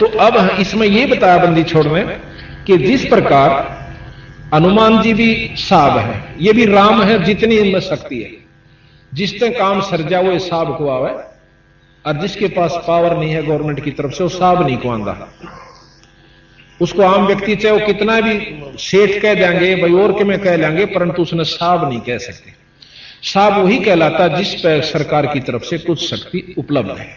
तो अब इसमें यह बताया बंदी छोड़ने कि जिस प्रकार हनुमान जी भी साब है, ये भी राम है, जितनी इनमें शक्ति है, जिसने काम सर्जा वो साब को आवे, और जिसके पास पावर नहीं है गवर्नमेंट की तरफ से वो साब नहीं को आंदा। उसको आम व्यक्ति चाहे वो कितना भी सेठ कह देंगे भाई और के में कह लेंगे, परंतु उसने साब नहीं कह सकते। साब वही कहलाता जिस पर सरकार की तरफ से कुछ शक्ति उपलब्ध है।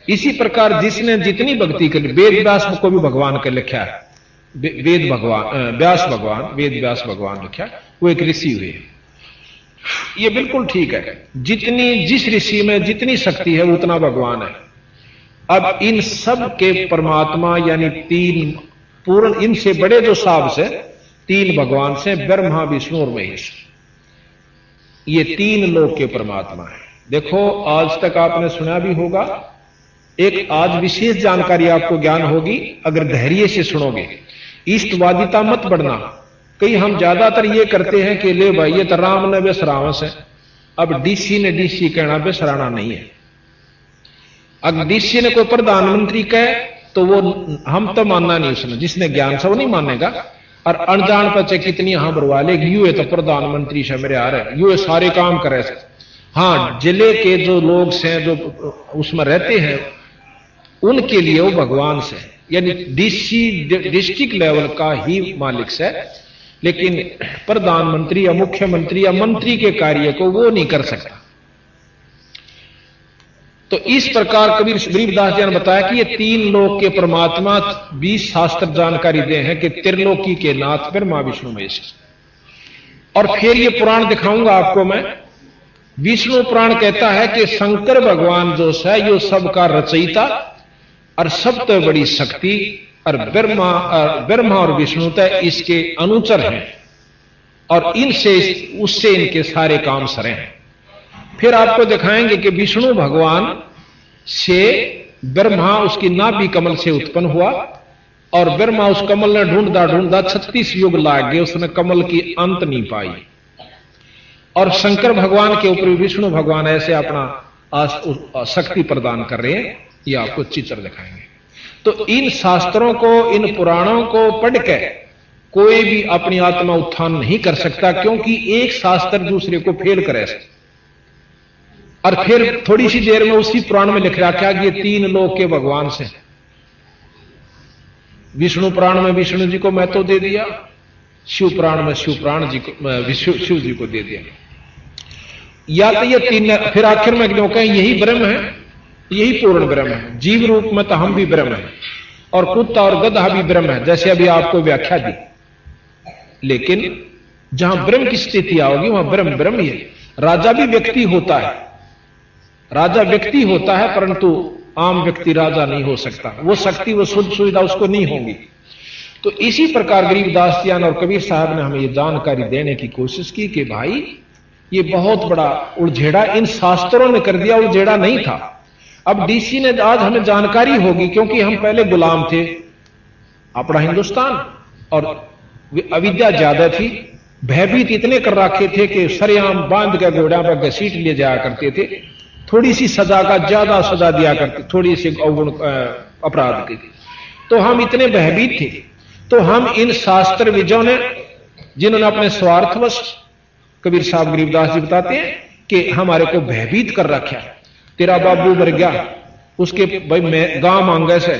इसी प्रकार जिसने जितनी भक्ति कर, वेद व्यास को भी भगवान के लिखा है, वेद भगवान व्यास भगवान, वेद व्यास भगवान लिखा, वो एक ऋषि हुए। ये बिल्कुल ठीक है, जितनी जिस ऋषि में जितनी शक्ति है उतना भगवान है। अब इन सब के परमात्मा यानी तीन पूर्ण, इनसे बड़े जो साब से तीन भगवान से ब्रह्मा विष्णु और महेश, ये तीन लोक के परमात्मा है। देखो आज तक आपने सुना भी होगा, एक आज विशेष जानकारी आपको ज्ञान होगी अगर धैर्य से सुनोगे। ईष्टवादिता मत बढ़ना। कई हम ज्यादातर ये करते हैं कि ले भाई ये तो राम ने बेसरावस है, अब डीसी ने डीसी कहना बेसराना नहीं है। अगर डीसी ने कोई प्रधानमंत्री कहे तो वो हम तो मानना नहीं, उसने जिसने ज्ञान से वो नहीं मानेगा। और अनजान पर चाहे कितनी यहां बरवा ले, यू है तो प्रधानमंत्री से मेरे आ रहे, यू सारे काम करे। हाँ, जिले के जो लोग हैं जो उसमें रहते हैं उनके लिए वो भगवान से, यानी डीसी डिस्ट्रिक्ट लेवल का ही मालिक से, लेकिन प्रधानमंत्री या मुख्यमंत्री या मंत्री के कार्य को वो नहीं कर सकता। तो इस प्रकार कबीर गरीबदास जी ने बताया कि ये तीन लोक के परमात्मा 20 शास्त्र जानकारी दे हैं कि त्रिलोकी के नाथ ब्रह्मा विष्णु महेश। और फिर ये पुराण दिखाऊंगा आपको मैं। विष्णु पुराण कहता है कि शंकर भगवान जो है यो सबका रचयिता और सबसे बड़ी शक्ति, और ब्रह्मा और विष्णु तय इसके अनुचर हैं, और इनसे उससे इनके सारे काम सरे हैं। फिर आपको दिखाएंगे कि विष्णु भगवान से ब्रह्मा उसकी नाभि कमल से उत्पन्न हुआ, और ब्रह्मा उस कमल ने ढूंढता ढूंढता 36 युग लाग गए, उसने कमल की अंत नहीं पाई। और शंकर भगवान के ऊपर विष्णु भगवान ऐसे अपना शक्ति प्रदान कर रहे हैं। ये आपको चित्र दिखाएंगे। तो इन शास्त्रों को, इन पुराणों को पढ़ के कोई भी अपनी आत्मा उत्थान नहीं कर सकता, क्योंकि एक शास्त्र दूसरे को फेल करे। और फिर थोड़ी सी देर में उसी पुराण में लिख रखा कि ये तीन लोक के भगवान से। विष्णु पुराण में विष्णु जी को महत्व दे दिया, शिव पुराण में शिव जी को दे दिया। या तो ये तीन, फिर आखिर में क्यों कहें यही ब्रह्म है, यही पूर्ण ब्रह्म है। जीव रूप में तो हम भी ब्रह्म है, और कुत्ता और गधा भी ब्रह्म है, जैसे अभी आपको व्याख्या दी। लेकिन जहां ब्रह्म की स्थिति आओगी वहां ब्रह्म ब्रह्म ही है। राजा भी व्यक्ति होता है, राजा व्यक्ति होता है, परंतु आम व्यक्ति राजा नहीं हो सकता। वो शक्ति, वो सुख सुविधा उसको नहीं होगी। तो इसी प्रकार गरीबदास जी और कबीर साहब ने हमें ये जानकारी देने की कोशिश की कि भाई ये बहुत बड़ा उलझेड़ा इन शास्त्रों ने कर दिया, उलझेड़ा नहीं था। अब डीसी ने आज हमें जानकारी होगी, क्योंकि हम पहले गुलाम थे अपना हिंदुस्तान, और अविद्या ज्यादा थी, भयभीत इतने कर रखे थे कि सरेआम बांध के घोड़ा पर घसीट ले जाया करते थे। थोड़ी सी सजा का ज्यादा सजा दिया करते, थोड़ी सी अवगुण अपराध की। तो हम इतने भयभीत थे। तो हम इन शास्त्र विजों ने, जिन्होंने अपने स्वार्थवश, कबीर साहब गरीबदास जी बताते हैं कि हमारे को भयभीत कर रखा। तेरा बाबू मर गया, उसके भाई मैं गांव मांगे से,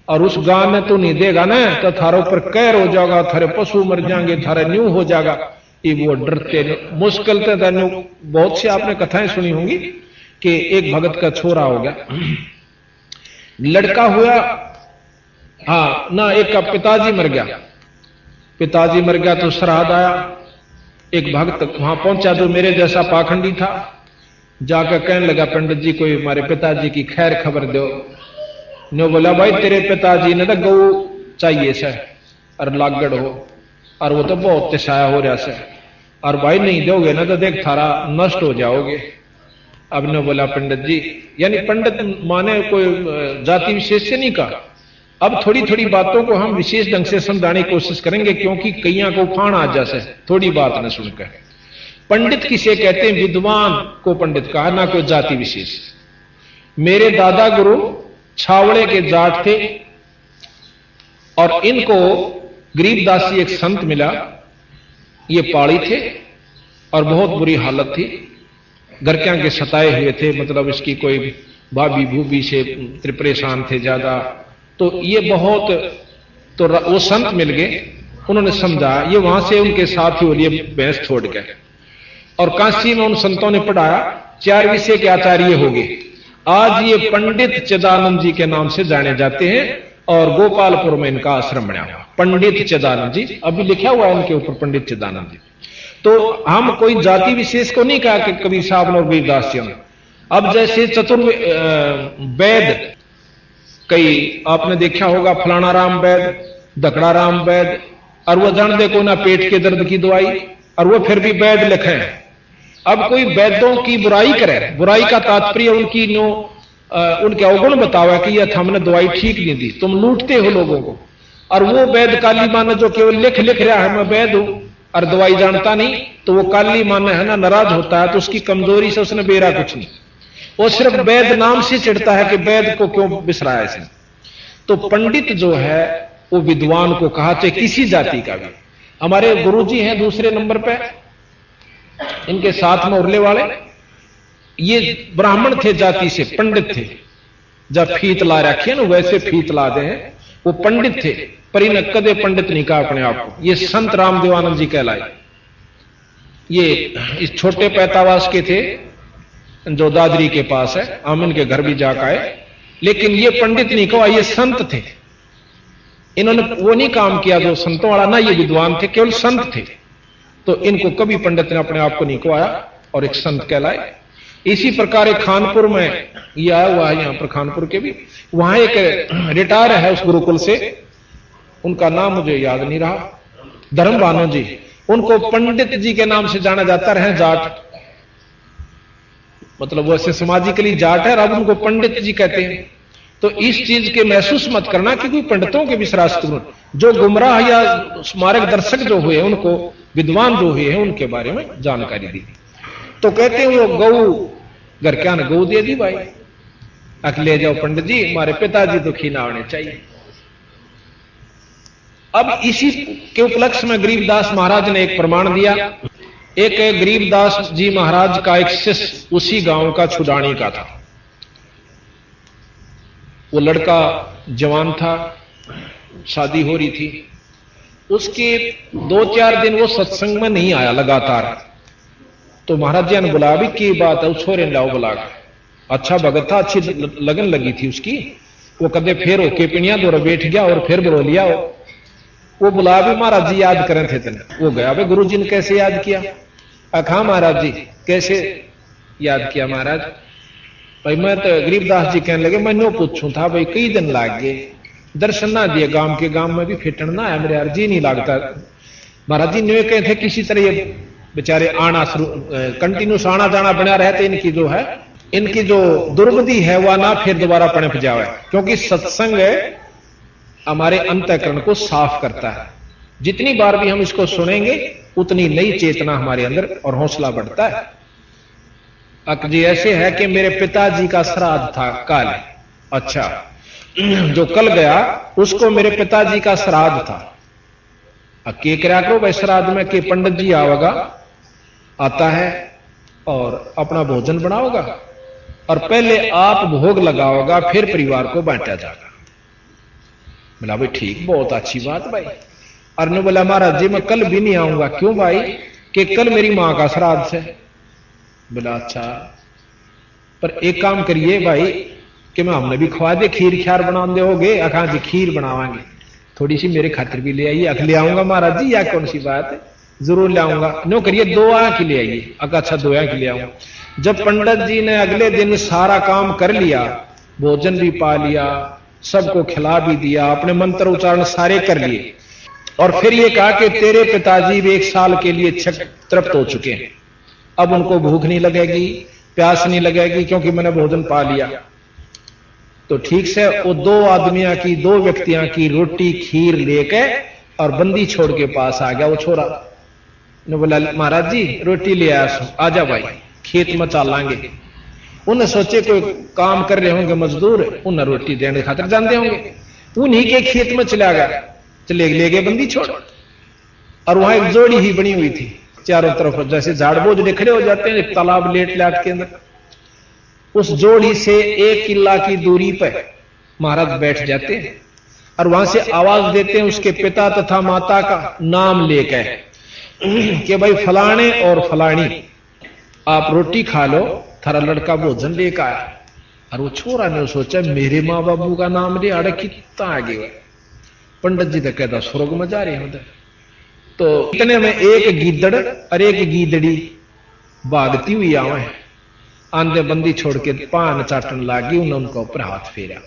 और उस गांव में तो नहीं देगा ना तो थारे ऊपर कहर हो जाएगा, थारे पशु मर जाएंगे, थारे न्यू हो जाएगा। ये वो डरते मुश्किल थे। बहुत से आपने कथाएं सुनी होंगी कि एक भगत का छोरा हो गया, लड़का हुआ, हाँ ना, एक का पिताजी मर गया। पिताजी मर गया तो श्राद्ध आया। एक भक्त वहां पहुंचा जो मेरे जैसा पाखंडी था, जाकर कहने लगा पंडित जी कोई हमारे पिताजी की खैर खबर दो। ने बोला भाई तेरे पिताजी ने तो गऊ चाहिए सर, और लागड़ हो, और वो तो बहुत तिसाया हो रहा सर, और भाई नहीं दोगे ना तो देख थारा नष्ट हो जाओगे। अब ने बोला पंडित जी, यानी पंडित माने कोई जाति विशेष से नहीं कहा। अब थोड़ी थोड़ी बातों को हम विशेष ढंग से समझाने की कोशिश करेंगे, क्योंकि कईयां को फाण आ जाए थोड़ी बात न सुनकर। पंडित किसे कहते हैं? विद्वान को पंडित कहा, ना कोई जाति विशेष। मेरे दादा गुरु छावड़े के जाट थे, और इनको गरीबदास जी एक संत मिला, ये पाड़ी थे और बहुत बुरी हालत थी, घर के आगे सताए हुए थे, मतलब इसकी कोई भाभी भूबी से परेशान थे ज्यादा। तो ये बहुत, तो वो संत मिल गए, उन्होंने समझा, ये वहां से उनके साथ ही लिए भैंस छोड़ गए और काशी में उन संतों ने पढ़ाया, 4 विषय के आचार्य हो गए। आज ये पंडित चिदानंद जी के नाम से जाने जाते हैं और गोपालपुर में इनका आश्रम बना हुआ, पंडित चिदानंद जी, अभी लिखा हुआ है इनके ऊपर पंडित चिदानंद जी। तो हम कोई जाति विशेष को नहीं कहा कि कबीर साहब ने और गरीबदास जी ने। अब जैसे वैद, कई आपने देखा होगा, फलाना राम वैद, दकड़ा राम वैद, और वो जान दे को ना पेट के दर्द की दवाई, और वो फिर भी वैद लिखे। अब कोई वैद्यों की बुराई करे, बुराई का तात्पर्य उनकी उनके अवगुण बतावा कि यह हमने दवाई ठीक नहीं दी, तुम लूटते हो लोगों को। और वो वैद काली माने जो केवल लिख रहा है मैं वैद हूं और दवाई जानता नहीं, तो वो काली माने है ना, नाराज होता है, तो उसकी कमजोरी से उसने बेरा कुछ नहीं, वो सिर्फ वैद नाम से चिढ़ता है कि वैद को क्यों बिसराया इसने। तो पंडित जो है वो विद्वान को कहा, चाहे किसी जाति का भी। हमारे गुरुजी हैं दूसरे नंबर पे, इनके साथ में उरले वाले, ये ब्राह्मण थे जाति से, पंडित थे, जब फीत ला रखी ना वैसे फीत ला दे, वो पंडित थे, पर इन्हें कदे पंडित नहीं कहा अपने आप को। ये संत रामदेवानंद जी कहलाए। ये इस छोटे पैतावास के थे जो दादरी के पास है, हम इनके घर भी जाकर आए, लेकिन ये पंडित नहीं कहा, ये संत थे। इन्होंने वो नहीं काम किया जो संतों वाला, ना ये विद्वान थे, केवल संत थे। तो इनको कभी पंडित ने अपने आप को नहीं कहवाया और एक संत कहलाए। इसी प्रकार एक खानपुर में ये आया हुआ है, यहां पर खानपुर के भी, वहां एक रिटायर है उस गुरुकुल से, उनका नाम मुझे याद नहीं रहा, धर्म भानु जी, उनको पंडित जी के नाम से जाना जाता रहे, जाट, मतलब वैसे सामाजिकली जाट है, अब उनको पंडित जी कहते हैं। तो इस चीज के महसूस मत करना कि कोई पंडितों के विश्रास्त, जो गुमराह या स्मारक दर्शक जो हुए, उनको विद्वान जो हुए हैं उनके बारे में जानकारी दी। तो कहते हैं वो गऊ घर क्या ने गऊ दे दी भाई, ले जाओ पंडित जी, हमारे पिताजी दुखी ना होने चाहिए। अब इसी के उपलक्ष्य में गरीबदास महाराज ने एक प्रमाण दिया। एक गरीबदास जी महाराज का एक शिष्य उसी गांव का छुडानी का था। वो लड़का जवान था, शादी हो रही थी, उसके 2-4 दिन वो सत्संग में नहीं आया लगातार। तो महाराज जी ने बुला, भी की बात है, उस छोरे लाओ बुला। अच्छा भगत था, अच्छी लगन लगी थी उसकी, वो कदे फिर होके पिनिया दो बैठ गया और फिर बुरो लिया। वो बुला, भी महाराज जी याद करें थे तेने। वो गया, भाई गुरु जी ने कैसे याद किया? अखा महाराज जी कैसे याद किया महाराज? भाई मैं तो गरीबदास जी कहने लगे, मैं नो पूछूं था भाई, कई दिन लाग गए, दर्शन ना दिए, गांव के गांव में भी फिटन ना है, मेरे अर्जी नहीं लागता। महाराज जी ने कहे थे किसी तरह ये बेचारे आना शुरू, कंटिन्यूस आना जाना बना रहते, इनकी जो है, इनकी जो दुर्गति है वह ना फिर दोबारा पनप जावे, क्योंकि सत्संग हमारे अंतःकरण को साफ करता है। जितनी बार भी हम इसको सुनेंगे उतनी नई चेतना हमारे अंदर और हौसला बढ़ता है। अक जी ऐसे है कि मेरे पिताजी का श्राद्ध था कल, अच्छा जो कल गया उसको मेरे पिताजी का श्राद्ध था। के क्या करो भाई श्राद्ध में, के पंडित जी आवेगा, आता है और अपना भोजन बनाओगा और पहले आप भोग लगाओगा, फिर परिवार को बांटा जाएगा। बोला भाई ठीक, बहुत अच्छी बात भाई। और ने बोला महाराज जी मैं कल भी नहीं आऊंगा। क्यों भाई? कि कल मेरी मां का श्राद्ध है। बोला अच्छा, पर एक काम करिए भाई कि मैं हमने भी खवा दे, खीर ख्यार बना दे होगे? अखा जी खीर बनावांगे, थोड़ी सी मेरे खातिर भी ले आइए। अख ले आऊंगा महाराज जी, या कौन सी बात है, जरूर ले आऊंगा। नो करिए 2 आंख की ले आइए। अच्छा 2 आंख ले आऊंगा। जब पंडित जी ने अगले दिन सारा काम कर लिया, भोजन भी पा लिया, सबको खिला भी दिया, अपने मंत्र उच्चारण सारे कर लिए, और फिर ये कहा कि तेरे पिताजी भी 1 साल के लिए तृप्त हो चुके हैं, अब उनको भूख नहीं लगेगी, प्यास नहीं लगेगी, क्योंकि मैंने भोजन पा लिया। तो ठीक से वो 2 आदमियां की, 2 व्यक्तियां की रोटी खीर लेके और बंदी छोड़ के पास आ गया। वो छोरा ने बोला महाराज जी रोटी ले आया, आजा भाई खेत में चालांगे। उन्हें सोचे कोई काम कर रहे होंगे मजदूर, उन्हें रोटी देने खातिर जानते होंगे, उन्हीं के खेत में चला गया। चले ले गए बंदी छोड़। और वहां एक जोड़ी ही बनी हुई थी चारों तरफ, जैसे झाड़ बोझ खड़े हो जाते हैं एक तालाब लेट लाट के अंदर। उस जोड़ी से 1 किला की दूरी पर महाराज बैठ जाते हैं और वहां से आवाज देते हैं उसके पिता तथा माता का नाम लेकर कि भाई फलाने और फलानी आप रोटी खा लो, थारा लड़का भोजन लेकर आया। और वो छोरा ने सोचा मेरे माँ बाबू का नाम ले आड़े कितना आगे हुआ। पंडित जी तो कहता स्वर्ग में जा रहे हैं उधर। तो इतने में एक गीदड़ और एक गीदड़ी भागती हुई आवे, आंधे बंदी छोड़ के पान चाटन लागी। उन्होंने उनका ऊपर हाथ फेरा।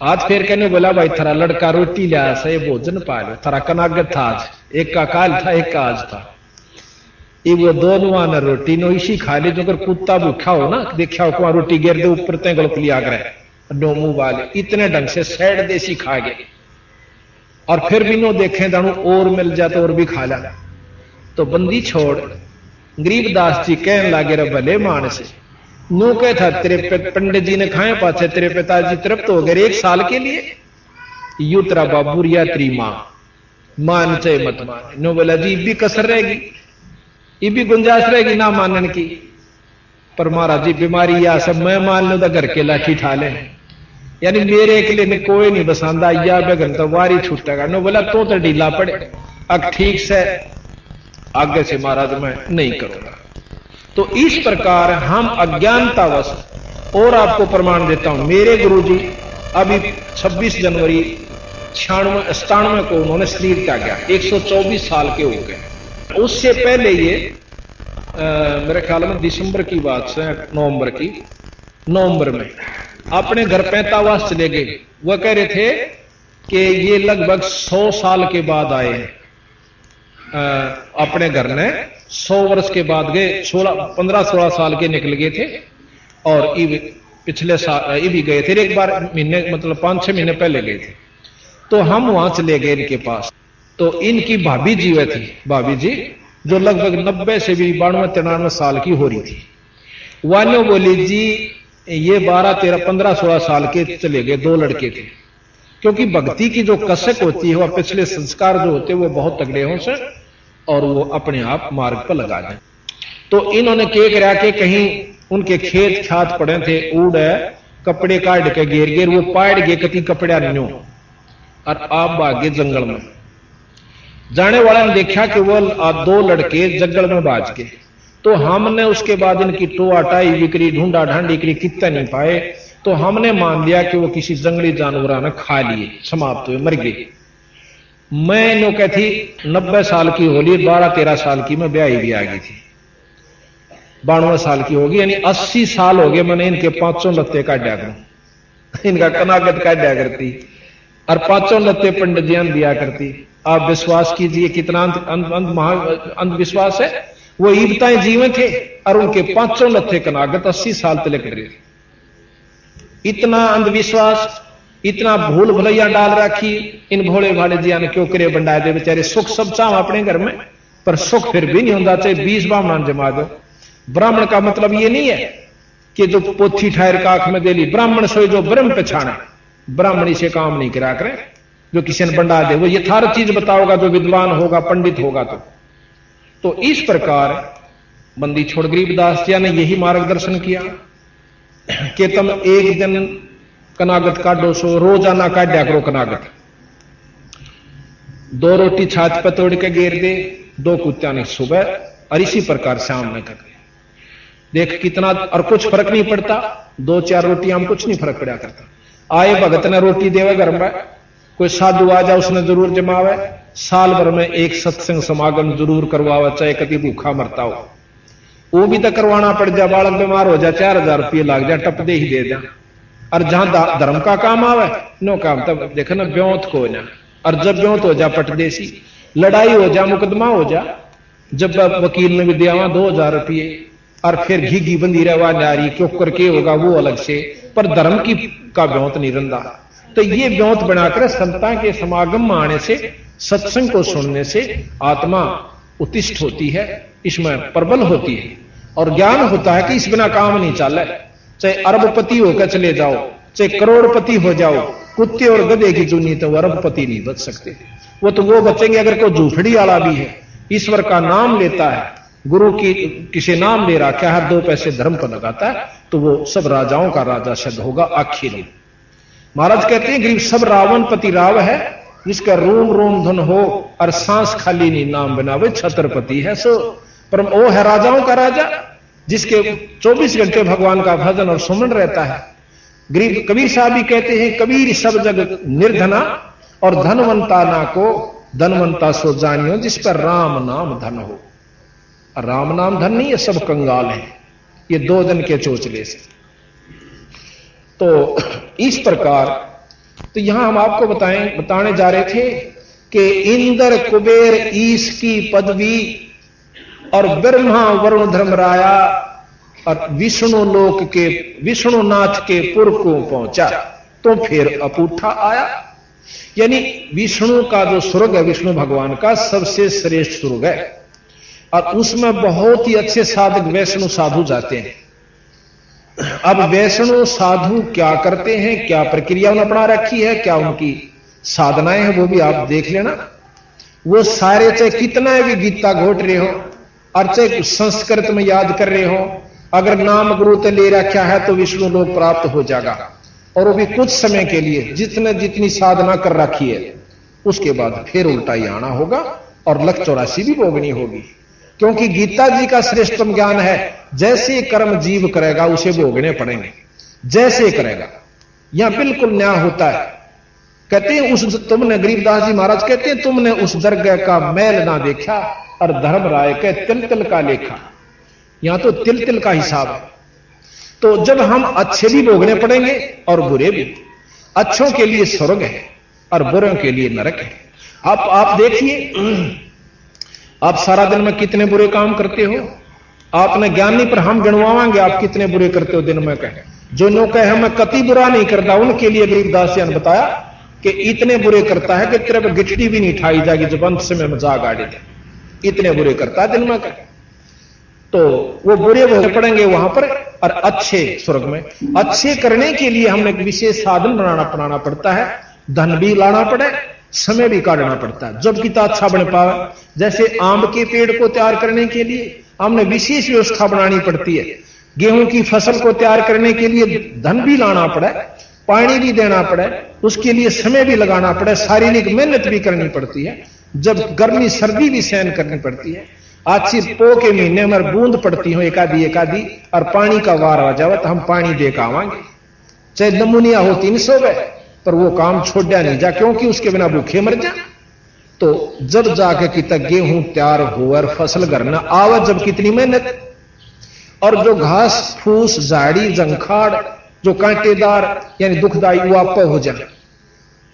हाथ फेर के बोला भाई थारा लड़का रोटी लिया से भोजन पा लो। थारा कनागत था आज, एक का काल था एक का आज था। ये वो दोनों ने रोटी नो इसी खा ली। जो अगर कुत्ता भूखा हो ना, देखा हो वहां रोटी गिर दे ऊपर ते गलत लिया कर दो मुंह वाले, इतने ढंग से सैड देसी खा गए। और फिर भी नो देखे दानू और मिल जाते और भी खा ला। तो बंदी छोड़ गरीबदास जी कहने लागे रे भले मानस नो कह था तेरे पंडित जी ने खाए पाछे तेरे पिताजी तृप्त हो गए 1 साल के लिए। यू तेरा बाबू या तेरी मां मान चाहे मत मान। नो बोला जी भी कसर रहेगी, ये भी गुंजाइश रहेगी ना मानने की। पर महाराज जी बीमारी या सब मैं मान लू तो घर के लाठी ठा ले, यानी मेरे के लिए कोई नहीं बसांदा या बेगन तो वारी छूटेगा। नो बोला तो ढीला पड़े। अब ठीक से आगे से महाराज मैं नहीं करूंगा। तो इस प्रकार हम अज्ञानतावश, और आपको प्रमाण देता हूं मेरे गुरुजी अभी 26 जनवरी 96 को उन्होंने शरीर त्यागा, 124 साल के हो गए। उससे पहले ये मेरे ख्याल में दिसंबर की बात है, नवंबर में अपने घर 45 चले गए। वह कह रहे थे कि ये लगभग 100 साल के बाद आए हैं अपने घर ने। 100 वर्ष के बाद गए, 15-16 साल के निकल गए थे। और पिछले साल ये भी गए थे एक बार महीने, मतलब 5-6 महीने पहले गए थे। तो हम वहां चले गए इनके पास। तो इनकी भाभी जी वह थी, भाभी जी जो लगभग 90 से भी 92-93 साल की हो रही थी। वानो बोली जी ये 12-13-15-16 साल के चले गए, 2 लड़के थे। क्योंकि भक्ति की जो कसक होती है वह पिछले संस्कार जो होते हैं वो बहुत तगड़े हों से और वो अपने आप मार्ग पर लगा दें। तो इन्होंने क्या करा के कहीं उनके खेत खात पड़े थे, ऊड़ कपड़े काट के घेर घेर वो पाड़ गए कति कपड़ा न्यो और आप भागे जंगल में। जाने वाला ने देखा कि वो 2 लड़के जंगल में भाज गए। तो हमने उसके बाद इनकी टोआ टाई बिक्री ढूंढा ढांडी करी, कितना नहीं पाए। तो हमने मान लिया कि वो किसी जंगली जानवर ने खा लिए, समाप्त हुए, मर गए। मैं नो कहती 90 साल की होली, 12-13 साल की मैं ब्याही भी आ गई थी, 92 साल की होगी, यानी 80 साल हो गए मैंने इनके 5 लत्ते काटा करूं, इनका कनागत काटा करती और 5 लत्ते पंडित जी दिया करती। आप विश्वास कीजिए कितना अंधविश्वास है। वो ईबताएं जीवन थे और उनके 5 लत्ते कनागत 80 साल तक रहे। इतना अंधविश्वास, इतना भूल भुलैया डाल रखी इन भोले भाले जिया ने। क्यों करे बंडाए दे बेचारे, सुख सब चाह अपने घर में, पर सुख फिर भी नहीं होता चाहे 20 ब्राह्मण जमा दो। ब्राह्मण का मतलब ये नहीं है कि जो पोथी ठहर का आंख में दे ली, ब्राह्मण सोई जो ब्रह्म पछाना, ब्राह्मणी से काम नहीं करा करें। जो किसी ने बंडा दे वो यथार्थ चीज बताओगा, जो विद्वान होगा पंडित होगा। तो इस प्रकार बंदी छोड़ गरीबदास जी ने यही मार्गदर्शन किया कि तुम एक दिन कनागत काटो, सो रोजाना काटा करो कनागत। 2 रोटी छाछ पर तोड़ के घेर दे, 2 कुत्ता ने सुबह और इसी प्रकार शाम में कर देख कितना। और कुछ फर्क नहीं पड़ता, 2-4 रोटियां हम कुछ नहीं फर्क पड़ा करता। आए भगत ने रोटी देवे घर में, कोई साधु आ जाए उसने जरूर जमावे। साल भर में एक सत्संग समागम जरूर करवावे, चाहे कभी भूखा मरता हो वो भी तो करवाना पड़ जाए। बालक बीमार हो जाए 4000 रुपये लाग जाए, टप दे ही दे जा। और जहां धर्म का काम आवे नो काम, तब देखो ना ब्योत को ना। और जब ब्योत हो जा पटदेसी, लड़ाई हो जा, मुकदमा हो जा, जब वकील ने भी दिया 2000 रुपये और फिर घी बंदी रवा नारी क्यों करके होगा वो अलग से, पर धर्म की का ब्योत नहीं रंदा। तो ये ब्योत बनाकर संतां के समागम में आने से, सत्संग को सुनने से आत्मा उत्तिष्ठ होती है, इसमें प्रबल होती है और ज्ञान होता है कि इस बिना काम नहीं चल। चाहे अरबपति होकर चले जाओ, चाहे करोड़पति हो जाओ, कुत्ते और गधे की चुनी तो अरबपति नहीं बच सकते। वो बचेंगे अगर कोई झूठड़ी वाला भी है, ईश्वर का नाम लेता है, गुरु की किसी नाम ले रहा क्या, हर 2 पैसे धर्म पर लगाता है, तो वो सब राजाओं का राजा सिद्ध होगा आखिर में। महाराज कहते हैं गरीब सब रावण पति राव है, जिसका रोम रोम धन हो और सांस खाली नहीं नाम बनावे छत्रपति है सो। पर वो है राजाओं का राजा, जिसके 24 घंटे भगवान का भजन और सुमन रहता है। गरीब कबीर साहब भी कहते हैं कबीर सब जग निर्धना और धनवंता ना को धनवंता सो जानियो, जिस पर राम नाम धन हो। राम नाम धन नहीं, ये सब कंगाल है, ये 2 दिन के चोचले से। तो इस प्रकार तो यहां हम आपको बताने जा रहे थे कि इंद्र कुबेर ईश की पदवी और ब्रह्मा वरुण धर्मराया और विष्णुनाथ के पुर को पहुंचा तो फिर अपूठा आया। यानी विष्णु का जो स्वर्ग है, विष्णु भगवान का सबसे श्रेष्ठ स्वर्ग है, और उसमें बहुत ही अच्छे साधक वैष्णव साधु जाते हैं। अब वैष्णव साधु क्या करते हैं, क्या प्रक्रिया उन्होंने अपना रखी है, क्या उनकी साधनाएं हैं, वो भी आप देख लेना। वो सारे चाहे कितना भी गीता घोट रहे हो और चाहे संस्कृत में याद कर रहे हो, अगर नाम गुरु ते ले रखा है तो विष्णु लोक प्राप्त हो जाएगा, और वो भी कुछ समय के लिए, जितनी साधना कर रखी है, उसके बाद फिर उल्टा ही आना होगा और लख 84 भी भोगनी होगी। क्योंकि गीता जी का श्रेष्ठतम ज्ञान है, जैसे कर्म जीव करेगा उसे भोगने पड़ेंगे, जैसे करेगा। यहां बिल्कुल न्याय होता है। कहते हैं तुमने गरीबदास जी महाराज कहते हैं तुमने उस दरगाह का मैल ना देखा और धर्म राय के तिल तिल का लेखा। यहां तो तिल तिल का हिसाब है। तो जब हम अच्छे भी भोगने पड़ेंगे और बुरे भी, अच्छों के लिए स्वर्ग है और बुरों के लिए नरक है। आप देखिए, आप सारा दिन में कितने बुरे काम करते हो, आपने ज्ञान नहीं, पर हम गिनवाएंगे आप कितने बुरे करते हो दिन में। कहे जो नो कहे मैं कति बुरा नहीं करता, उनके लिए गरीबदास जी ने बताया कि इतने बुरे करता है कि तेरे पर गिठड़ी भी नहीं ठाई जाएगी जब अंत समय में जा गाड़ी दे, इतने बुरे करता है दिन में। कहे तो वो बुरे भोगने पड़ेंगे वहां पर, और अच्छे स्वर्ग में। अच्छे करने के लिए हमने एक विशेष साधन अपनाना पड़ता है, धन भी लाना पड़े, समय भी काटना पड़ता है, जब कितना अच्छा बन पावे। जैसे आम के पेड़ को तैयार करने के लिए हमने विशेष व्यवस्था बनानी पड़ती है, गेहूं की फसल को तैयार करने के लिए धन भी लाना पड़े, पानी भी देना पड़े, उसके लिए समय भी लगाना पड़े, शारीरिक मेहनत भी करनी पड़ती है, जब गर्मी सर्दी भी सहन करनी पड़ती है। आज पो के महीने में बूंद पड़ती हो एकादी और पानी का वार आ जावे तो हम पानी दे के आवांगे, चाहे नमूनिया हो 300 वे, पर वो काम छोड़ा नहीं जा, क्योंकि उसके बिना भूखे मर जा। तो जब जाके कितना गेहूं तैयार हो और फसल घर न आवे, जब कितनी मेहनत, और जो घास फूस झाड़ी जंखाड़ जो कांटेदार यानी दुखदाई वो आप हो जाए,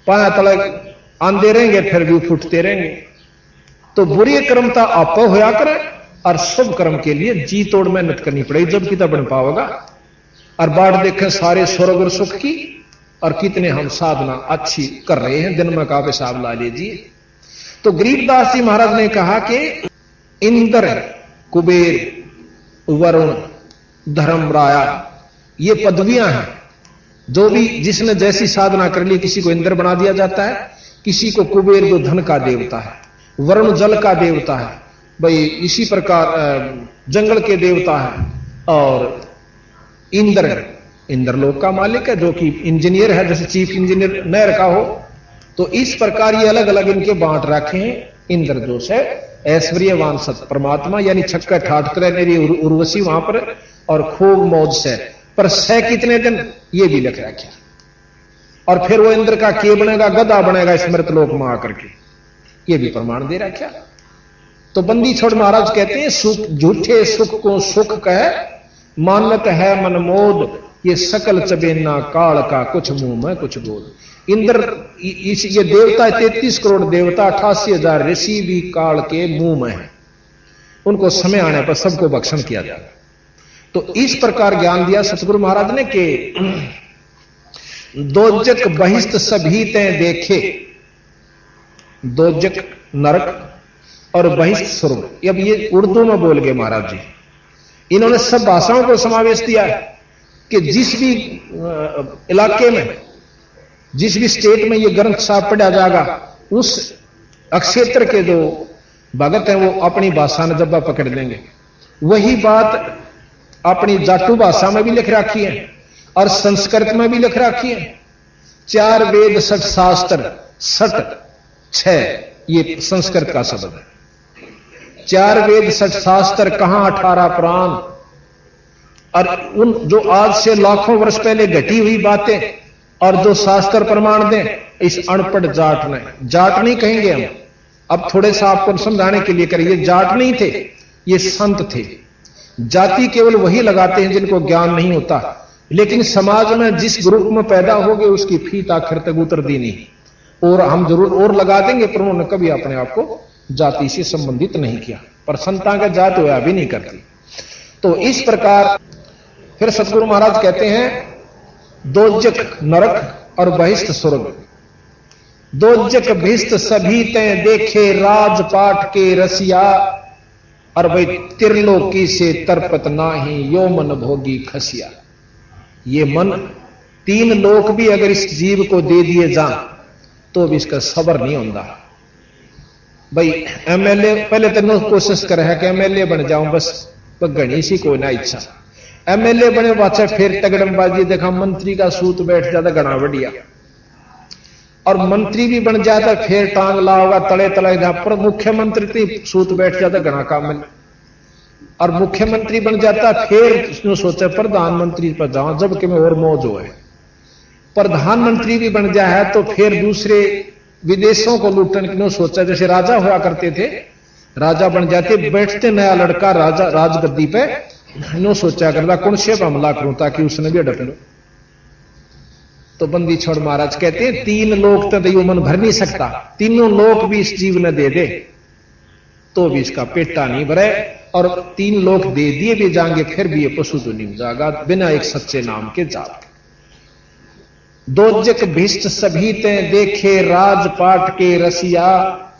पाया तलक आंदे रहेंगे फिर भी फूटते रहेंगे। तो बुरी कर्मता आप होया करे और शुभ कर्म के लिए जी तोड़ मेहनत करनी पड़ेगी, जब कितना बन पाओगा। और बाढ़ देखें सारे स्वर्ग और सुख की, और कितने हम साधना अच्छी कर रहे हैं, दिन में का हिसाब ला लीजिए। तो गरीबदास जी महाराज ने कहा कि इंद्र कुबेर वरुण धर्मराया ये पदवियां हैं, जो भी जिसने जैसी साधना कर ली, किसी को इंद्र बना दिया जाता है, किसी को कुबेर जो धन का देवता है, वरुण जल का देवता है, भाई इसी प्रकार जंगल के देवता है, और इंद्र लोक का मालिक है जो कि इंजीनियर है, जैसे चीफ इंजीनियर नहर का हो। तो इस प्रकार ये अलग अलग इनके बांट रखे हैं। इंद्र जो है ऐश्वर्यवान सत परमात्मा, यानी छक्का ठाठ करे मेरी उर्वशी वहां पर, और खूब मौज से, पर सह कितने दिन ये भी लिख रखा। और फिर वो इंद्र का के बनेगा, गधा बनेगा स्मृत लोक में आकर के, ये भी प्रमाण दे रखा। तो बंदी छोड़ महाराज कहते हैं सुख झूठे सुख को सुख कह मानत है मनमोद, ये सकल चबेना काल का कुछ मुंह में कुछ बोल। इंद्र ये देवता 33 करोड़ देवता 88,000 ऋषि भी काल के मुंह में है, उनको समय आने पर सबको भक्षण किया जाएगा। तो इस प्रकार ज्ञान दिया सतगुरु महाराज ने कि दोजक बहिष्ठ सभी ते देखे, दोजक नरक और बहिष्ठ स्वर्ग। अब ये उर्दू में बोल गए महाराज जी, इन्होंने सब भाषाओं को समावेश दिया है कि जिस भी इलाके में जिस भी स्टेट में ये ग्रंथ साहब पढ़ा जाएगा उस अक्षेत्र के जो भगत हैं वो अपनी भाषा में जब्बा पकड़ लेंगे। वही बात अपनी जाटू भाषा में भी लिख रखी है और संस्कृत में भी लिख रखी है। 4 वेद 6 शास्त्र 6 ये संस्कृत का शब्द है। 4 वेद 6 शास्त्र कहां 18 पुराण, और उन जो आज से लाखों वर्ष पहले घटी हुई बातें और जो शास्त्र प्रमाण दें, इस अनपढ़ जाट ने, जाट नहीं कहेंगे हम, अब थोड़े सा आपको समझाने के लिए करिए, जाट नहीं थे, ये संत थे। जाति केवल वही लगाते हैं जिनको ज्ञान नहीं होता, लेकिन समाज में जिस ग्रुप में पैदा हो गए उसकी फीत आखिर तक उतरती नहीं। और हम जरूर और लगा देंगे, पर उन्होंने कभी अपने आप को जाति से संबंधित नहीं किया, पर संता का जात होया भी नहीं करती। तो इस प्रकार फिर सतगुरु महाराज कहते हैं दोजक नरक और बहिष्ठ स्वर्ग। दोजक बहिष्ठ सभी तय देखे राजपाट के रसिया, और वही त्रिलोकी से तरपत नाही यो मन भोगी खसिया। ये मन 3 लोक भी अगर इस जीव को दे दिए जा तो भी इसका सबर नहीं होता। भाई एमएलए पहले तो कोशिश कर है कि एमएलए बन जाऊं, बस घनी सी कोई ना इच्छा। एमएलए बने बाचा फिर तगड़मबाजी देखा, मंत्री का सूत बैठ जाता घना बढ़िया, और मंत्री भी बन जाता फिर टांग लाओगा तले तले जा, पर मुख्यमंत्री सूत बैठ जाता घना काम में, और मुख्यमंत्री बन जाता फिर उसने सोचा प्रधानमंत्री पर जाऊं जबकि मैं और मौज हो है। प्रधानमंत्री भी बन जाए तो फिर दूसरे विदेशों को लूटने की सोचा, जैसे राजा हुआ करते थे, राजा बन जाते, बैठते नया लड़का राजा राजगद्दी पे, नो सोचा करता कौन से हमला करूं ताकि उसने भी अडक लो। तो बंदी छोड़ महाराज कहते हैं 3 लोक तो यो मन भर नहीं सकता, तीनों लोक भी इस जीव ने दे दे तो भी इसका पेटा नहीं भरे, और 3 लोक दे दिए भी जाएंगे फिर भी ये पशु तो नहीं जाएगा बिना एक सच्चे नाम के जाप। दोजक भिष्ट सभी ते देखे राजपाट के रसिया,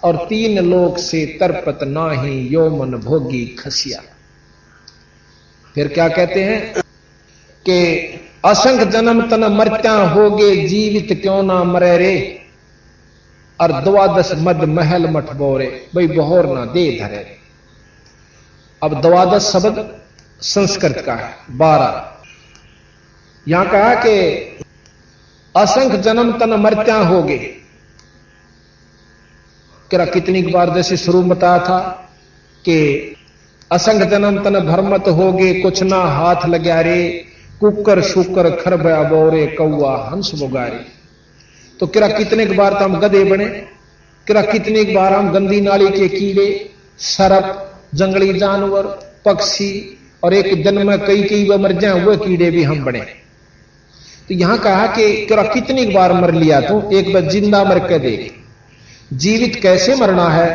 और 3 लोक से तरपत नाही यो मन भोगी खसिया। फिर क्या कहते हैं कि असंख्य जन्म तन मरत्या होगे जीवित क्यों ना मरे रे, और 12 मद महल मठ बोरे भाई बहोर ना दे धरे। अब 12 शब्द संस्कृत का है, 12 यहां कहा कि असंख्य जन्म तन मरत्या होगे। क्या कितनी बार जैसे शुरू में बताया था कि असंख्य जन्म तन भरमत होगे कुछ ना हाथ लग्या रे, कुकर शुकर खरबया बोरे कौआ हंस बुगारे। तो किरा कितने बार तो हम गधे बने, किरा कितने बार हम गंदी नाली के कीड़े, सरप, जंगली जानवर, पक्षी, और एक दिन में कई मर जाए हुए कीड़े भी हम बने। तो यहां कहा कि किरा कितनी बार मर लिया तू, एक बार जिंदा मर के देख। जीवित कैसे मरना है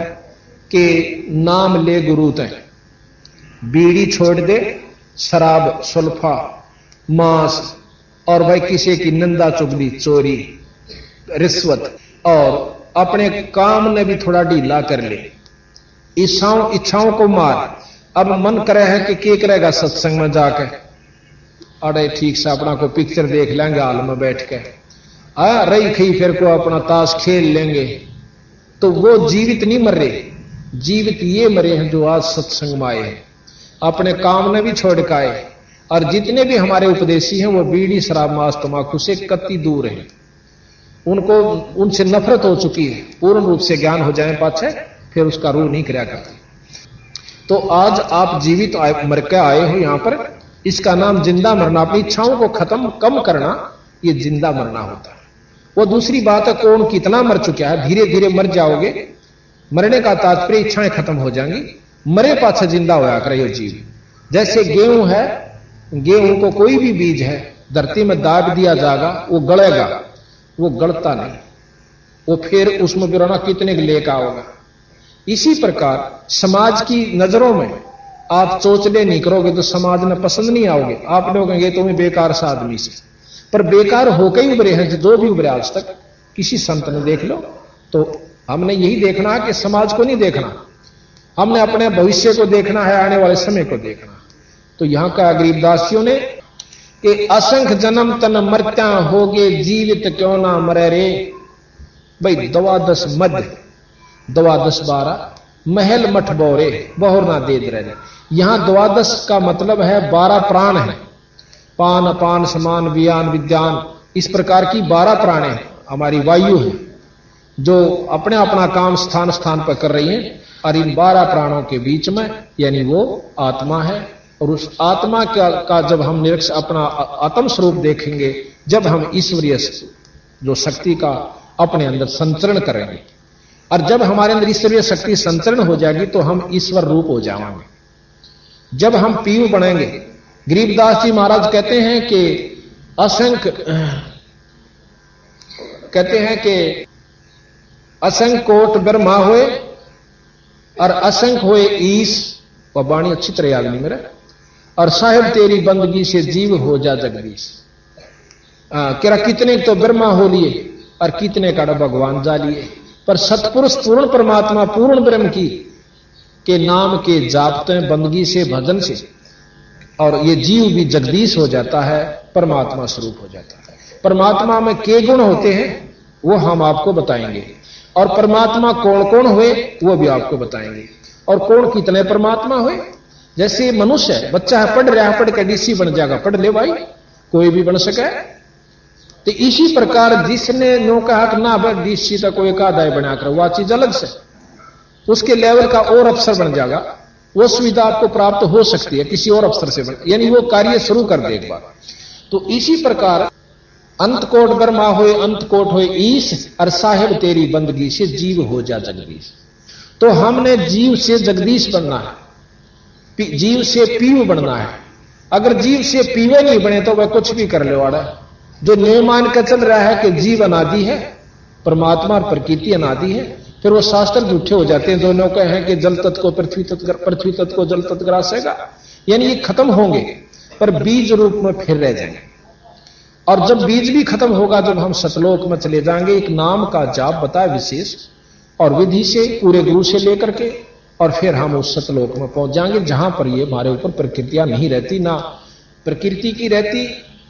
कि नाम ले गुरु तय, बीड़ी छोड़ दे, शराब सुल्फा मांस, और भाई किसी की निंदा चुगली चोरी रिश्वत, और अपने काम ने भी थोड़ा ढीला कर ले, इच्छाओं को मार। अब मन करे है कि क्या करेगा सत्संग में जाकर, अरे ठीक से अपना को पिक्चर देख लेंगे हाल में बैठ के, रही खी फिर को अपना ताश खेल लेंगे। तो वो जीवित नहीं मर रहे, जीवित ये मरे हैं जो आज सत्संग में आए हैं, अपने काम ने भी छोड़ के आए। और जितने भी हमारे उपदेशी हैं वो बीड़ी शराब मांस तंबाकू से कति दूर हैं, उनको उनसे नफरत हो चुकी है, पूर्ण रूप से ज्ञान हो जाए पाछे फिर उसका रूह नहीं कराया करते। तो आज आप जीवित मर के आए हो यहां पर, इसका नाम जिंदा मरना, अपनी इच्छाओं को खत्म कम करना, ये जिंदा मरना होता है। वो दूसरी बात है कौन कितना मर चुका है, धीरे धीरे मर जाओगे, मरने का तात्पर्य इच्छाएं खत्म हो जाएंगी, मरे पाछे जिंदा होया करे जीव। जैसे गेहूं है, गेहूं को कोई भी बीज है धरती में दाब दिया जाएगा वो गलेगा, वो गलता नहीं, वो फिर उसमें गिराना कितने लेकर आओगा। इसी प्रकार समाज की नजरों में आप चोचले नहीं करोगे तो समाज में पसंद नहीं आओगे, आप लोग कहेंगे तुम्हें बेकार सा आदमी से, पर बेकार होकर ही उभरे हैं जो भी उभरे आज तक, किसी संत ने देख लो। तो हमने यही देखना है कि समाज को नहीं देखना, हमने अपने भविष्य को देखना है, आने वाले समय को देखना। तो यहां का गरीबदासियों ने कि असंख्य जन्म तन मरत्या होगे जीवित क्यों ना मरे रे। भाई द्वादश मध्य, द्वादश 12 महल मठ बोरे बहुर ना दे रहे। यहां द्वादश का मतलब है 12 प्राण है, पान अपान समान वियान विज्ञान, इस प्रकार की 12 प्राण है। हमारी वायु है जो अपने अपना काम स्थान स्थान पर कर रही है, और इन 12 प्राणों के बीच में यानी वो आत्मा है। और उस आत्मा का जब हम निरीक्षण अपना आत्म स्वरूप देखेंगे, जब हम ईश्वरीय जो शक्ति का अपने अंदर संचरण करेंगे, और जब हमारे अंदर ईश्वरीय शक्ति संचरण हो जाएगी तो हम ईश्वर रूप हो जाएंगे। जब हम पीयू बनेंगे, गरीबदास जी महाराज कहते हैं कि असंख्य, कहते हैं कि असंख्य कोट ब्रह्मा हुए और असंख्य हुए ईश, वह वाणी अच्छी तरह याद नहीं मेरा, और साहेब तेरी बंदगी से जीव हो जा जगदीश। कह कितने तो ब्रह्मा हो लिए और कितने का भगवान जा लिए, पर सतपुरुष पूर्ण परमात्मा पूर्ण ब्रह्म की के नाम के जापते बंदगी से भजन से, और ये जीव भी जगदीश हो जाता है, परमात्मा स्वरूप हो जाता है। परमात्मा में के गुण होते हैं वो हम आपको बताएंगे, और परमात्मा कौन कौन हुए वो भी आपको बताएंगे, और कौन कितने परमात्मा हुए। जैसे मनुष्य है, बच्चा है, पढ़ रहा है, पढ़ के डीसी बन जाएगा, पढ़ ले भाई, कोई भी बन सके। तो इसी प्रकार जिसने नो कहा कि ना भाई डीसी तक कोई आदाय बना कर, वह चीज अलग से उसके लेवल का और अफसर बन जाएगा, वो सुविधा आपको प्राप्त हो सकती है किसी और अफसर से, यानी वो कार्य शुरू कर दे एक बार। तो इसी प्रकार अंत कोट ब्रह्मा होए अंत कोट होए ईश, और साहेब तेरी बंदगी से जीव हो जा जगदीश। तो हमने जीव से जगदीश बनना है, जीव से पीव बनना है। अगर जीव से पीवे नहीं बने तो वह कुछ भी कर ले वाड़ा। जो नियम मान कर चल रहा है कि जीव अनादि है, परमात्मा और प्रकृति अनादि है, फिर वो शास्त्र झूठे हो जाते हैं। दोनों कहे हैं कि जल तत्व को पृथ्वी तत्व को जल तत्व ग्रासेगा, यानी ये खत्म होंगे पर बीज रूप में फिर रह जाएंगे। और जब बीज भी खत्म होगा, जब हम सतलोक में चले जाएंगे, एक नाम का जाप बताए विशेष और विधि से पूरे गुरु से लेकर के, और फिर हम उस सतलोक में पहुंच जाएंगे जहां पर ये हमारे ऊपर प्रकृतियां नहीं रहती, ना प्रकृति की रहती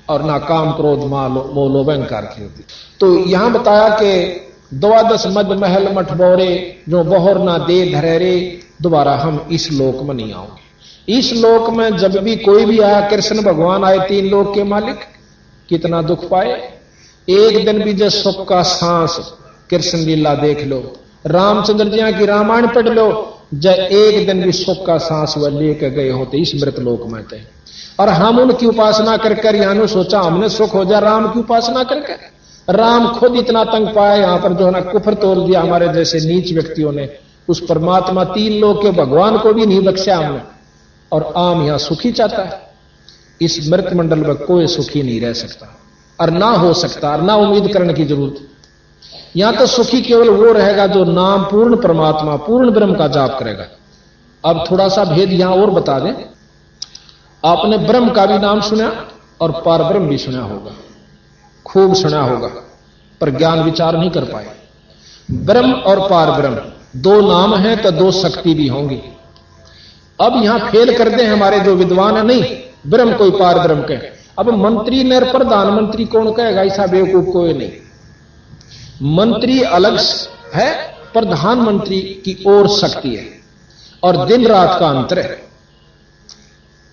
और ना काम क्रोध मोह लोभ अहंकार की होती। तो यहां बताया कि द्वादश मध्य महल मठ बोरे जो बहुर ना दे धरेरे, दोबारा हम इस लोक में नहीं आओगे। इस लोक में जब भी कोई भी आया, कृष्ण भगवान आए 3 लोक के मालिक, कितना दुख पाए। एक दिन भी जो सुख का सांस कृष्ण लीला देख लो, रामचंद्र जी की रामायण पढ़ लो, जब एक दिन भी सुख का सांस वह लेकर गए होते इस मृत लोक में थे। और हम उनकी उपासना कर यहां सोचा हमने सुख हो जाए राम की उपासना करके। राम खुद इतना तंग पाया यहां पर, जो है ना कुफर तोड़ दिया हमारे जैसे नीच व्यक्तियों ने। उस परमात्मा 3 लोक के भगवान को भी नहीं बख्शा हमने, और आम यहां सुखी चाहता है। इस मृत मंडल में कोई सुखी नहीं रह सकता और ना हो सकता, और ना उम्मीद करने की जरूरत। यहां तो सुखी केवल वो रहेगा जो नाम पूर्ण परमात्मा पूर्ण ब्रह्म का जाप करेगा। अब थोड़ा सा भेद यहां और बता दें। आपने ब्रह्म का भी नाम सुना और पार ब्रह्म भी सुना होगा, खूब सुना होगा, पर ज्ञान विचार नहीं कर पाए। ब्रह्म और पार ब्रह्म 2 नाम हैं तो 2 शक्ति भी होंगी। अब यहां फेल कर दे हमारे जो विद्वान है, नहीं ब्रह्म कोई पार ब्रह्म कहे। अब मंत्री ने प्रधानमंत्री कौन कहेगा, ऐसा बेवकूफ कोई नहीं। मंत्री अलग है, प्रधानमंत्री की और शक्ति है, और दिन रात का अंतर है।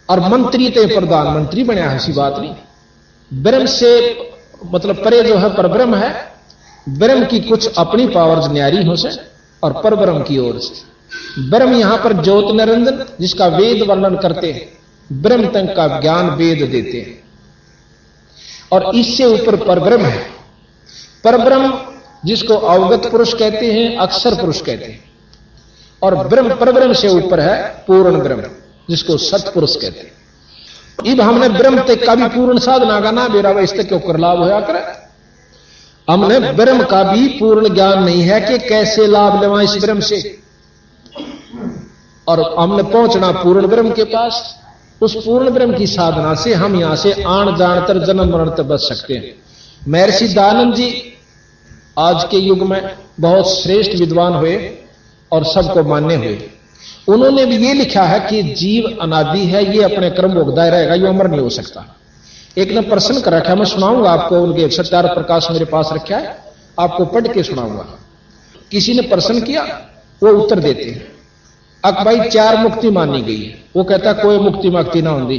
और मंत्री ते प्रधानमंत्री बने, ऐसी बात नहीं। ब्रह्म से मतलब परे जो है परब्रह्म है। ब्रह्म की कुछ अपनी पावर्स न्यारी हो से, और परब्रह्म की ओर से। ब्रह्म यहां पर ज्योत निरंजन जिसका वेद वर्णन करते हैं, ब्रह्म तक का ज्ञान वेद देते हैं, और इससे ऊपर परब्रह्म है। परब्रह्म जिसको अवगत पुरुष कहते हैं, अक्षर पुरुष कहते हैं, और ब्रह्म परब्रह्म से ऊपर है पूर्ण ब्रह्म जिसको सतपुरुष कहते हैं। अब हमने ब्रह्म तक का भी पूर्ण साधना का ना बेरा इस तक क्यों कर लाभ होया करे। हमने ब्रह्म का भी पूर्ण ज्ञान नहीं है कि कैसे लाभ लेवा इस ब्रह्म से, और हमने पहुंचना पूर्ण ब्रह्म के पास। उस पूर्ण ब्रह्म की साधना से हम यहां से आण जान तर जन्म मरण तक बच सकते हैं। महर्षि दयानंद जी आज के युग में बहुत श्रेष्ठ विद्वान हुए और सबको मान्य हुए। उन्होंने भी ये लिखा है कि जीव अनादि है, ये अपने कर्म भोगता रहेगा, ये अमर नहीं हो सकता। एक ने प्रश्न कर रखा है, मैं सुनाऊंगा आपको, उनके सत्यार्थ प्रकाश मेरे पास रखा है, आपको पढ़ के सुनाऊंगा। किसी ने प्रश्न किया, वो उत्तर देते हैं, अब भाई 4 मुक्ति मानी गई है। वो कहता कोई मुक्ति मुक्ति ना होती,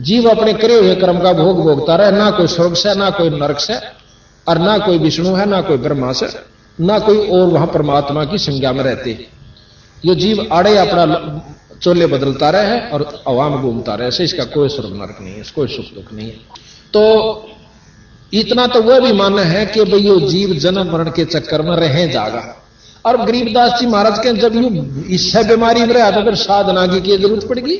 जीव अपने करे हुए कर्म का भोग भोगता रहे, ना कोई स्वर्ग से, ना कोई नरक से, और ना कोई विष्णु है, ना कोई ब्रह्मा से, ना कोई और वहां परमात्मा की संज्ञा में रहते। ये जीव आड़े अपना चोले बदलता रहे है और हवा में घूमता रहे, ऐसे इसका कोई स्वर्ग नरक नहीं है, कोई सुख दुख नहीं है। तो इतना तो वह भी मानना है कि भाई ये जीव जन्म मरण के चक्कर में रह जाएगा। और गरीबदास जी महाराज के जब यू इससे बीमारी में रहा तो फिर साधना की जरूरत पड़ेगी।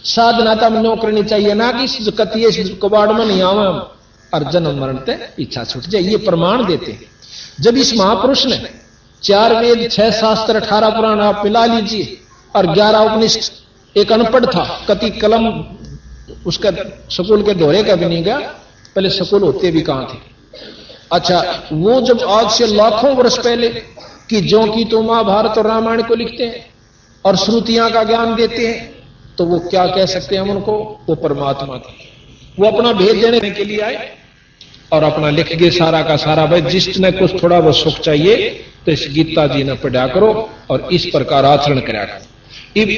साधना तो हमने करनी चाहिए ना कि कतिये कबाड़ में नहीं आवा और जन्म मरण ते इच्छा छूट जाए। ये प्रमाण देते हैं। जब इस महापुरुष ने 4 वेद 6 शास्त्र 18 पुराण आप मिला लीजिए और 11 उपनिषद, एक अनपढ़ था, कति कलम उसका स्कूल के दौरे का भी नहीं गया, पहले स्कूल होते भी कहां थे। अच्छा, वो जब आज से लाखों वर्ष पहले कि जो कि तो महाभारत और रामायण को लिखते हैं और श्रुतियां का ज्ञान देते हैं, तो वो क्या कह सकते हैं हम उनको, वो परमात्मा थे। वो अपना भेद देने के लिए आए और अपना लिख गए सारा का सारा। भाई जिसने कुछ थोड़ा बहुत सुख चाहिए तो इस गीता जी ने पढ़ा करो और इस प्रकार आचरण करा करो।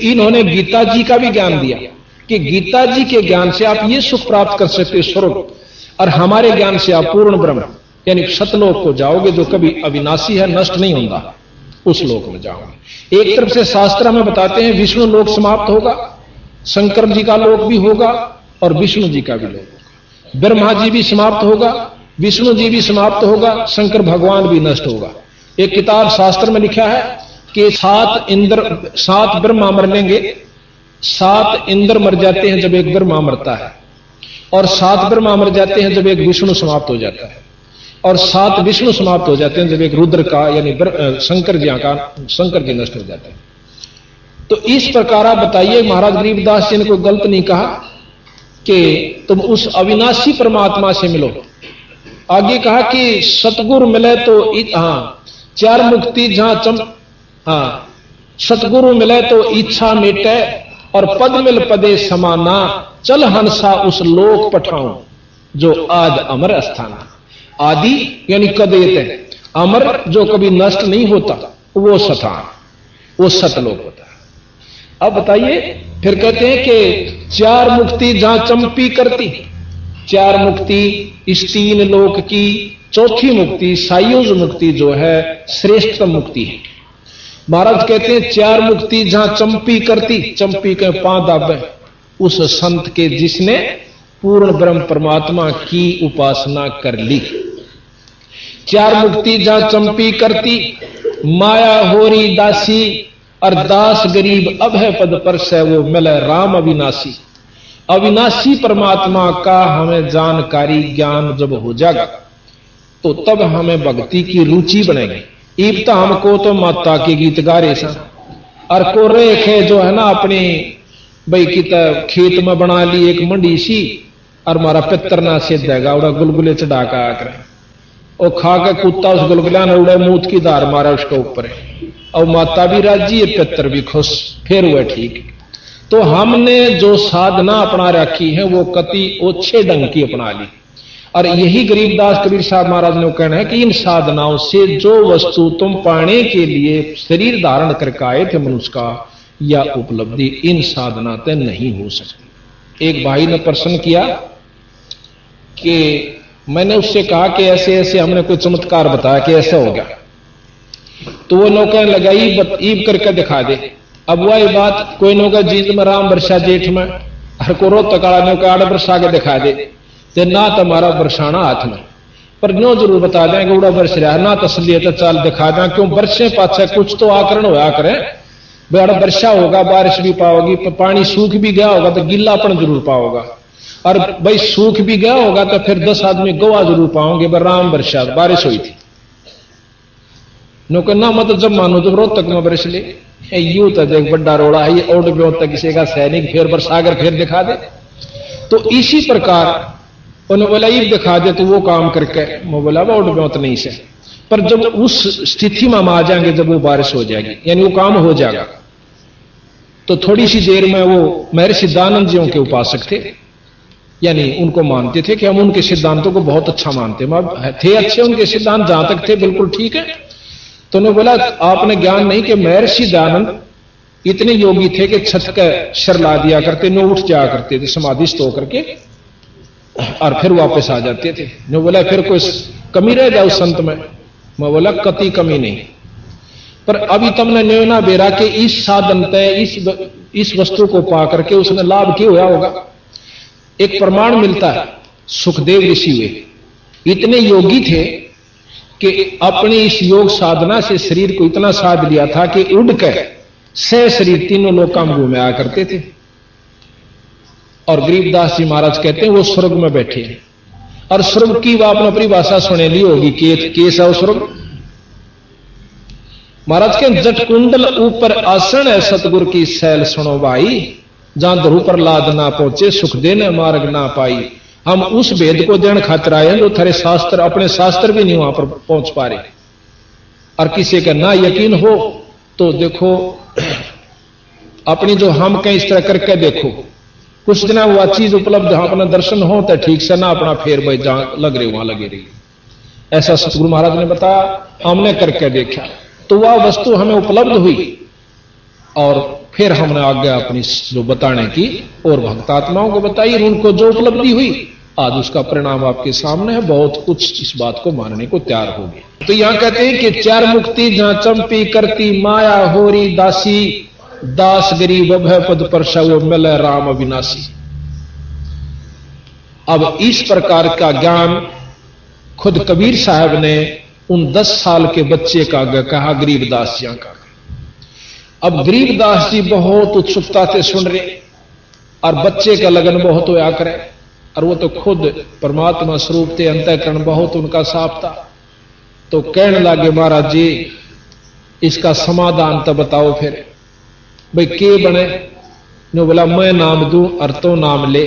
इन्होंने गीता जी का भी ज्ञान दिया कि गीता जी के ज्ञान से आप ये सुख प्राप्त कर सकते हो स्वर्ग, और हमारे ज्ञान से आप पूर्ण ब्रह्म यानी सतलोक को जाओगे जो कभी अविनाशी है, नष्ट नहीं होता, उस लोक में जाओगे। एक तरफ से शास्त्र में बताते हैं विष्णु लोक समाप्त होगा, शंकर जी का लोक भी होगा और विष्णु जी का भी लोक होगा। ब्रह्मा जी भी समाप्त होगा, विष्णु जी भी समाप्त होगा, शंकर भगवान भी नष्ट होगा। एक किताब शास्त्र में लिखा है कि 7 ब्रह्मा मर लेंगे, 7 इंद्र मर जाते हैं जब एक ब्रह्मा मरता है, और 7 ब्रह्मा मर जाते हैं जब एक विष्णु समाप्त हो जाता है, और 7 विष्णु समाप्त हो जाते हैं जब एक रुद्र का यानी शंकर जी नष्ट हो जाते हैं। तो इस प्रकार आप बताइए, महाराज गरीबदास जी ने कोई गलत नहीं कहा कि तुम उस अविनाशी परमात्मा से मिलो। आगे कहा कि सतगुरु मिले तो 4 मुक्ति जहां सतगुरु मिले तो इच्छा मिटे, और पद मिल पदे समाना, चल हंसा उस लोक पठाऊं जो आज अमर स्थान। आदि यानी कदेत, अमर जो कभी नष्ट नहीं होता, वो स्थान, वो सतलोक होता है। अब बताइए, फिर कहते हैं कि 4 मुक्ति जहां चंपी करती, 4 मुक्ति इस 3 लोक की, चौथी मुक्ति सायुज मुक्ति जो है श्रेष्ठतम मुक्ति है। महाराज कहते हैं 4 मुक्ति जहां चंपी करती, चंपी के 5 दावे उस संत के जिसने पूर्ण ब्रह्म परमात्मा की उपासना कर ली। 4 मुक्ति जहां चंपी करती, माया होरी दासी, और दास गरीब अब है पद पर से वो मिले राम अविनाशी। अविनाशी परमात्मा का हमें जानकारी ज्ञान जब हो जाएगा तो तब हमें भक्ति की रुचि बनेगी। ईबता हमको तो माता के गीत गा रहे सा, और को रेखे जो है ना अपनी भाई की खेत में बना ली एक मंडी सी, और हमारा पितर ना से देगा उड़ा गुलगुले चढ़ा का आकर, और खा के कुत्ता उस गुलगुला ने उड़े मूत की धार मारा उसके ऊपर, और माता भी राजी है, पितर भी खुश, फिर हुआ ठीक। तो हमने जो साधना अपना रखी है वो कति ओछे ढंग की अपना ली, और यही गरीबदास कबीर साहब महाराज ने कहना है कि इन साधनाओं से जो वस्तु तुम पाने के लिए शरीर धारण करके आए थे मनुष्य का, या उपलब्धि इन साधना से नहीं हो सकती। एक भाई ने प्रश्न किया कि मैंने उससे कहा कि ऐसे ऐसे हमने कोई चमत्कार बताया कि ऐसा हो गया, तो वो नो कहने लगा ईब करके दिखा दे। अब वही बात कोई नो का जीत में राम वर्षा जेठ में, हर को रो तकाड़ा नो का 8 वर्षा के दिखा दे, ते ना तुम्हारा बरसाना हाथ में, पर नो जरूर बता दें कि उड़ा बरस रहा ना तसली तो चाल दिखा दें, क्यों बरसे पाछे कुछ तो आकरण होया करे। बड़ा वर्षा होगा बारिश भी पाओगी, पानी सूख भी गया होगा तो गिल्लापन जरूर पाओगा, और भाई सूख भी गया होगा तो फिर 10 आदमी गवा जरूर पाओगे। राम वर्षा बारिश हुई थी, नो कहना मतलब जब मानो जब रोहतक में बरस ले, यू तो देख बड़ा रोड़ा है, ये ओड तक किसी का सैनिक फिर बरसागर फिर दिखा दे। तो इसी प्रकार उन्हें बोला ईब दिखा दे, तो वो काम करके वो बोला वो ओड नहीं से, पर जब उस स्थिति में हम आ जाएंगे जब वो बारिश हो जाएगी यानी वो काम हो जाएगा, तो थोड़ी सी देर में वो महर्षि दानंद जियों के उपासक थे, यानी उनको मानते थे कि हम उनके सिद्धांतों को बहुत अच्छा मानते हैं, थे अच्छे उनके सिद्धांत, जहां तक थे बिल्कुल ठीक है। तो उन्होंने बोला आपने ज्ञान नहीं कि महर्षि दयानंद इतने योगी थे कि छत का सिर ला दिया करते, नो उठ जाया करते थे समाधिस्थ होकर के और फिर वापस आ जाते थे। नो बोला फिर कोई कमी रह जाए उस संत में? मैं बोला कति कमी नहीं, पर अभी तुमने न्योना बेरा के इस साधन तय इस वस्तु को पा करके उसने लाभ क्यों हुआ होगा? एक प्रमाण मिलता है, सुखदेव ऋषि हुए इतने योगी थे कि अपनी इस योग साधना से शरीर को इतना साध लिया था कि उड़कर सह शरीर तीनों लोकां में घूमे आया करते थे। और गरीबदास जी महाराज कहते हैं वो स्वर्ग में बैठे हैं, और स्वर्ग की वो आपने अपनी भाषा सुने ली होगी, कैसा हो स्वर्ग? महाराज के जट कुंडल ऊपर आसन है सतगुरु की सैल सुनो भाई, जहां ध्रुव पर लाद ना पहुंचे सुख देने मार्ग ना पाई। हम उस भेद को देने खातिर आए हैं जो थारे शास्त्र, अपने शास्त्र भी नहीं वहां पर पहुंच पा रहे। और किसी का ना यकीन हो तो देखो अपनी जो हम कहीं इस तरह करके देखो, कुछ दिन वह चीज उपलब्ध अपना दर्शन हो तो ठीक से, ना अपना फेर भाई जहां लग रही वहां लगे रही। ऐसा सतगुरु महाराज ने बताया, हमने करके देखा तो वह वस्तु हमें उपलब्ध हुई, और फिर हमने आगे अपनी जो बताने की और भक्तात्माओं को बताई, उनको जो उपलब्धि हुई आज उसका परिणाम आपके सामने है। बहुत कुछ इस बात को मानने को तैयार हो गए। तो यहां कहते हैं कि चार मुक्ति जहां चंपी करती माया होरी दासी, दास गरीब भय पद पर वो मिले राम अविनाशी। अब इस प्रकार का ज्ञान खुद कबीर साहब ने उन 10 साल के बच्चे का कहा, गरीबदास जी का। अब गरीबदास जी बहुत उत्सुकता से सुन रहे, और बच्चे का लगन बहुत होया करे, और वो तो खुद परमात्मा स्वरूप थे, अंतःकरण बहुत उनका साफ था। तो कहने लगे महाराज जी इसका समाधान तो बताओ फिर भाई के बने? जो बोला मैं नाम दूं और तो नाम ले,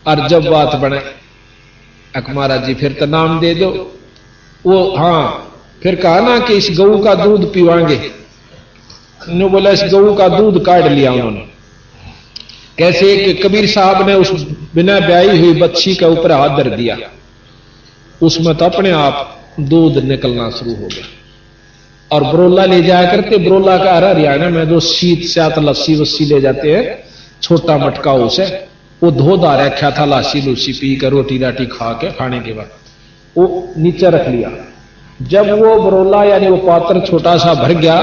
और जब बात बने अक महाराज जी फिर तो नाम दे दो। वो हाँ फिर कहा ना कि इस गऊ का दूध पीवाएंगे। नो बोला इस गऊ का दूध काट लिया उन्होंने। कैसे कि कबीर साहब ने उस बिना ब्याई हुई बच्ची के ऊपर हाथ धर दिया, उसमें तो अपने आप दूध निकलना शुरू हो गया। और बरोला ले जाया करते, बरोला का हरियाणा में जो शीत सात लस्सी वस्सी ले जाते हैं, छोटा मटका उसे वो धो धा रखा था, लस्सी लुस्सी पी कर रोटी राटी खा के, खाने के बाद वो नीचे रख लिया। जब वो बरोला यानी वो पात्र छोटा सा भर गया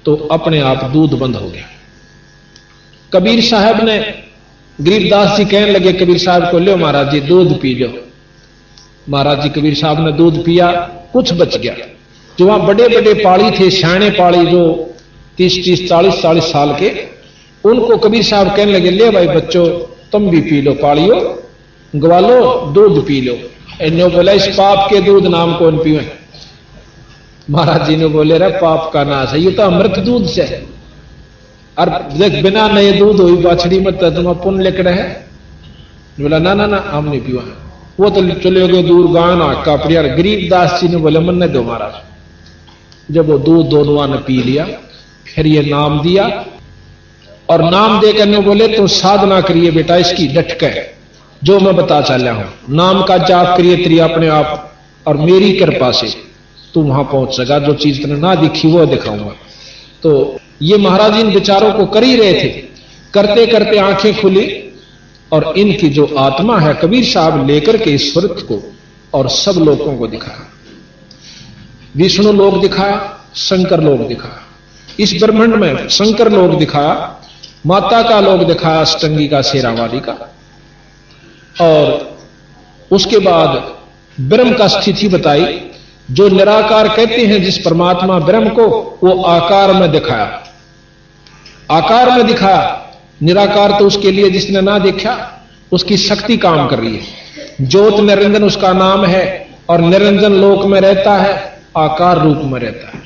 तो अपने आप दूध बंद हो गया। कबीर साहब ने, गरीबदास जी कहने लगे कबीर साहब को, लो महाराज जी दूध पी लो। महाराज जी कबीर साहब ने दूध पिया, कुछ बच गया। जो वहां बड़े बड़े पाड़ी थे, सियाणे पाड़ी जो 30-30 40-40 साल के, उनको कबीर साहब कहने लगे, ले भाई बच्चों तुम भी पी लो, पाड़ियो ग्वालो दूध पी लो। इन्हों बोला इस पाप के दूध नाम कौन पीवे? महाराज जी ने बोले रे पाप का नाश है, ये तो अमृत दूध से, और देख बिना नए दूध हुई बाछड़ी में तुम पुण्य लिख रहे हैं। बोला ना ना ना हम नहीं पीवा। वो तो चले गए दूर गाना का प्रियर। गरीबदास जी ने बोले मन ने दो महाराज। जब वो दूध दोनों ने पी लिया, फिर ये नाम दिया, और नाम देकर ने बोले तो साधना करिए बेटा इसकी डट के, जो मैं बता चला हूं, नाम का जाप करिए तेरी अपने आप, और मेरी कृपा से तू वहां पहुंच सका। जो चीज तुमने ना दिखी वो दिखाऊंगा। तो ये महाराज इन विचारों को कर ही रहे थे, करते करते आंखें खुली, और इनकी जो आत्मा है कबीर साहब लेकर के इस स्वरूप को और सब लोगों को दिखाया। विष्णु लोक दिखाया, शंकर लोक दिखाया, इस ब्रह्मांड में शंकर लोक दिखाया, माता का लोक दिखाया, अष्टंगी का, शेरावाली का, और उसके बाद ब्रह्म का स्थिति बताई। जो निराकार कहते हैं जिस परमात्मा ब्रह्म को, वो आकार में दिखाया, आकार में दिखाया। निराकार तो उसके लिए जिसने ना देखा, उसकी शक्ति काम कर रही है। ज्योत निरंजन उसका नाम है, और निरंजन लोक में रहता है, आकार रूप में रहता है,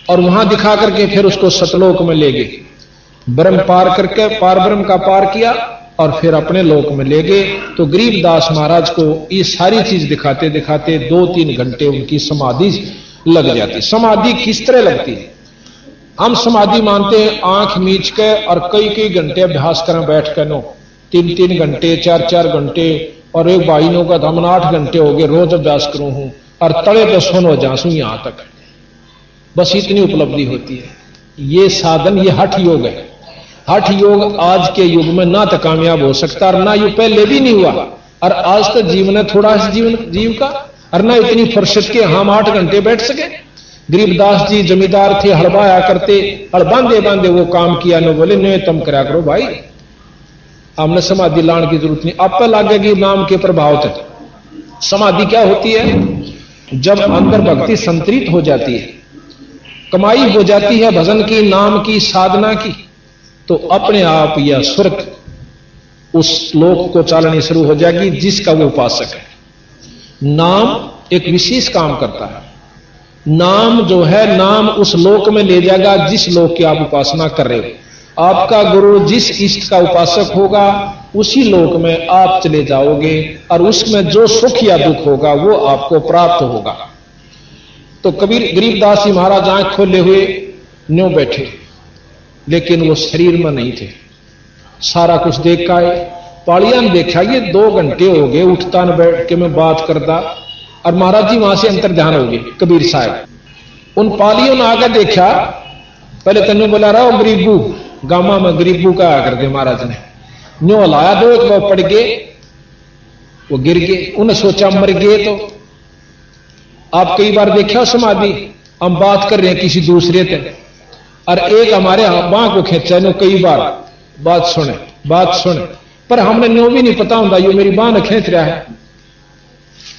और वहां दिखा करके फिर उसको सतलोक में ले गए। ब्रह्म पार करके पार ब्रह्म का पार किया, और फिर अपने लोक में ले गए। तो गरीबदास महाराज को ये सारी चीज दिखाते दिखाते 2-3 घंटे उनकी समाधि लग जाती। समाधि किस तरह लगती है? हम समाधि मानते हैं आंख मीच के और कई कई घंटे अभ्यास करें बैठ कर, नो 3-3 घंटे 4-4 घंटे, और एक भाई ने कहा हम 8 घंटे हो गए रोज अभ्यास करूं हूं, और तले तो सोनो जासू यहां तक, बस इतनी उपलब्धि होती है। ये साधन, ये हठ योग है। हठ योग आज के युग में ना तो कामयाब हो सकता, और ना ये पहले भी नहीं हुआ, और आज तक जीवन है थोड़ा सा जीव का, और ना इतनी फुर्सत के हम 8 घंटे बैठ सके। गरीबदास जी जमींदार थे, हड़बाया करते, और बांधे बांधे वो काम किया। न बोले न तुम करा करो भाई, हमने समाधि लाने की जरूरत नहीं, आप पे लगेगी नाम के प्रभाव तक। समाधि क्या होती है? जब अंदर भक्ति संतरित हो जाती है, कमाई हो जाती है भजन की, नाम की, साधना की, तो अपने आप यह सुरत उस लोक को चालनी शुरू हो जाएगी जिसका वो उपासक है। नाम एक विशेष काम करता है। नाम जो है, नाम उस लोक में ले जाएगा जिस लोक की आप उपासना कर रहे हो। आपका गुरु जिस इष्ट का उपासक होगा उसी लोक में आप चले जाओगे, और उसमें जो सुख या दुख होगा वो आपको प्राप्त होगा। तो कबीर गरीबदास जी महाराज आंख खोले हुए न्यों बैठे, लेकिन वो शरीर में नहीं थे। सारा कुछ देख आए, पालिया ने देखा ये 2 घंटे हो गए उठता न बैठ के मैं बात करता, और महाराज जी वहां से अंतर ध्यान हो गए कबीर साहब। उन पालियों ने आकर देखा, पहले तन्नू बोला रहा गरीबू, गामा में गरीबू का आ कर दे महाराज ने, न्यो हलाया 2 एक बार पड़ गए, वो गिर गए। उन्हें सोचा मर गए। तो आप कई बार देखा समाधि, हम बात कर रहे हैं किसी दूसरे से, और एक हमारे बांह को खींचा, नो कई बार बात सुने, पर हमने न्यो भी नहीं पता होता ये मेरी बांह खींच रहा है,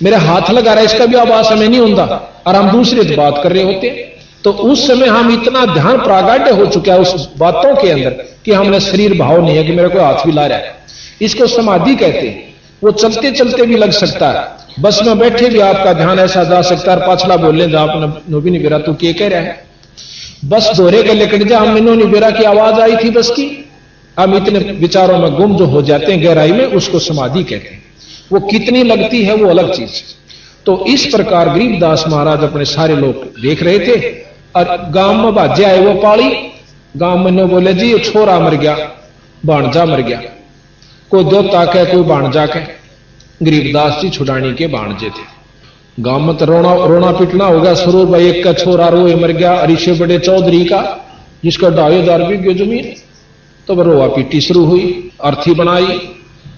मेरे हाथ लगा रहा है, इसका भी आवाज हमें नहीं होता, और हम दूसरे से बात कर रहे होते। तो उस समय हम इतना ध्यान प्रागाढ़ हो चुका है उस बातों के अंदर कि हमने शरीर भाव नहीं है कि मेरे को हाथ भी ला रहा है। इसको समाधि कहते हैं। वो चलते चलते भी लग सकता है, बस में बैठे भी आपका ध्यान ऐसा जा सकता है, पाछला बोलने जा आपने भी नहीं बेरा तू क्या कह रहा है, बस दोहरे के लेकर जा, हम नहीं बेरा की आवाज आई थी बस की, हम इतने विचारों में गुम जो हो जाते हैं गहराई में, उसको समाधि कहते हैं। वो कितनी लगती है वो अलग चीज। तो इस प्रकार गरीबदास महाराज अपने सारे लोग देख रहे थे, और गांव में बाजे आए वो पाली, गांव में ने बोले जी ये छोरा मर गया, भाणजा मर गया, कोई देवता कह कोई भाणजा कह। गरीबदास जी छुड़ानी के भाणजे थे। गांव में तो रोना पिटना होगा, सरूर भाई एक का छोरा रोए मर गया, अरिशे बड़े चौधरी का जिसका 2,500 बीघे जमीन, तो रोआ पीटी शुरू हुई। अर्थी बनाई,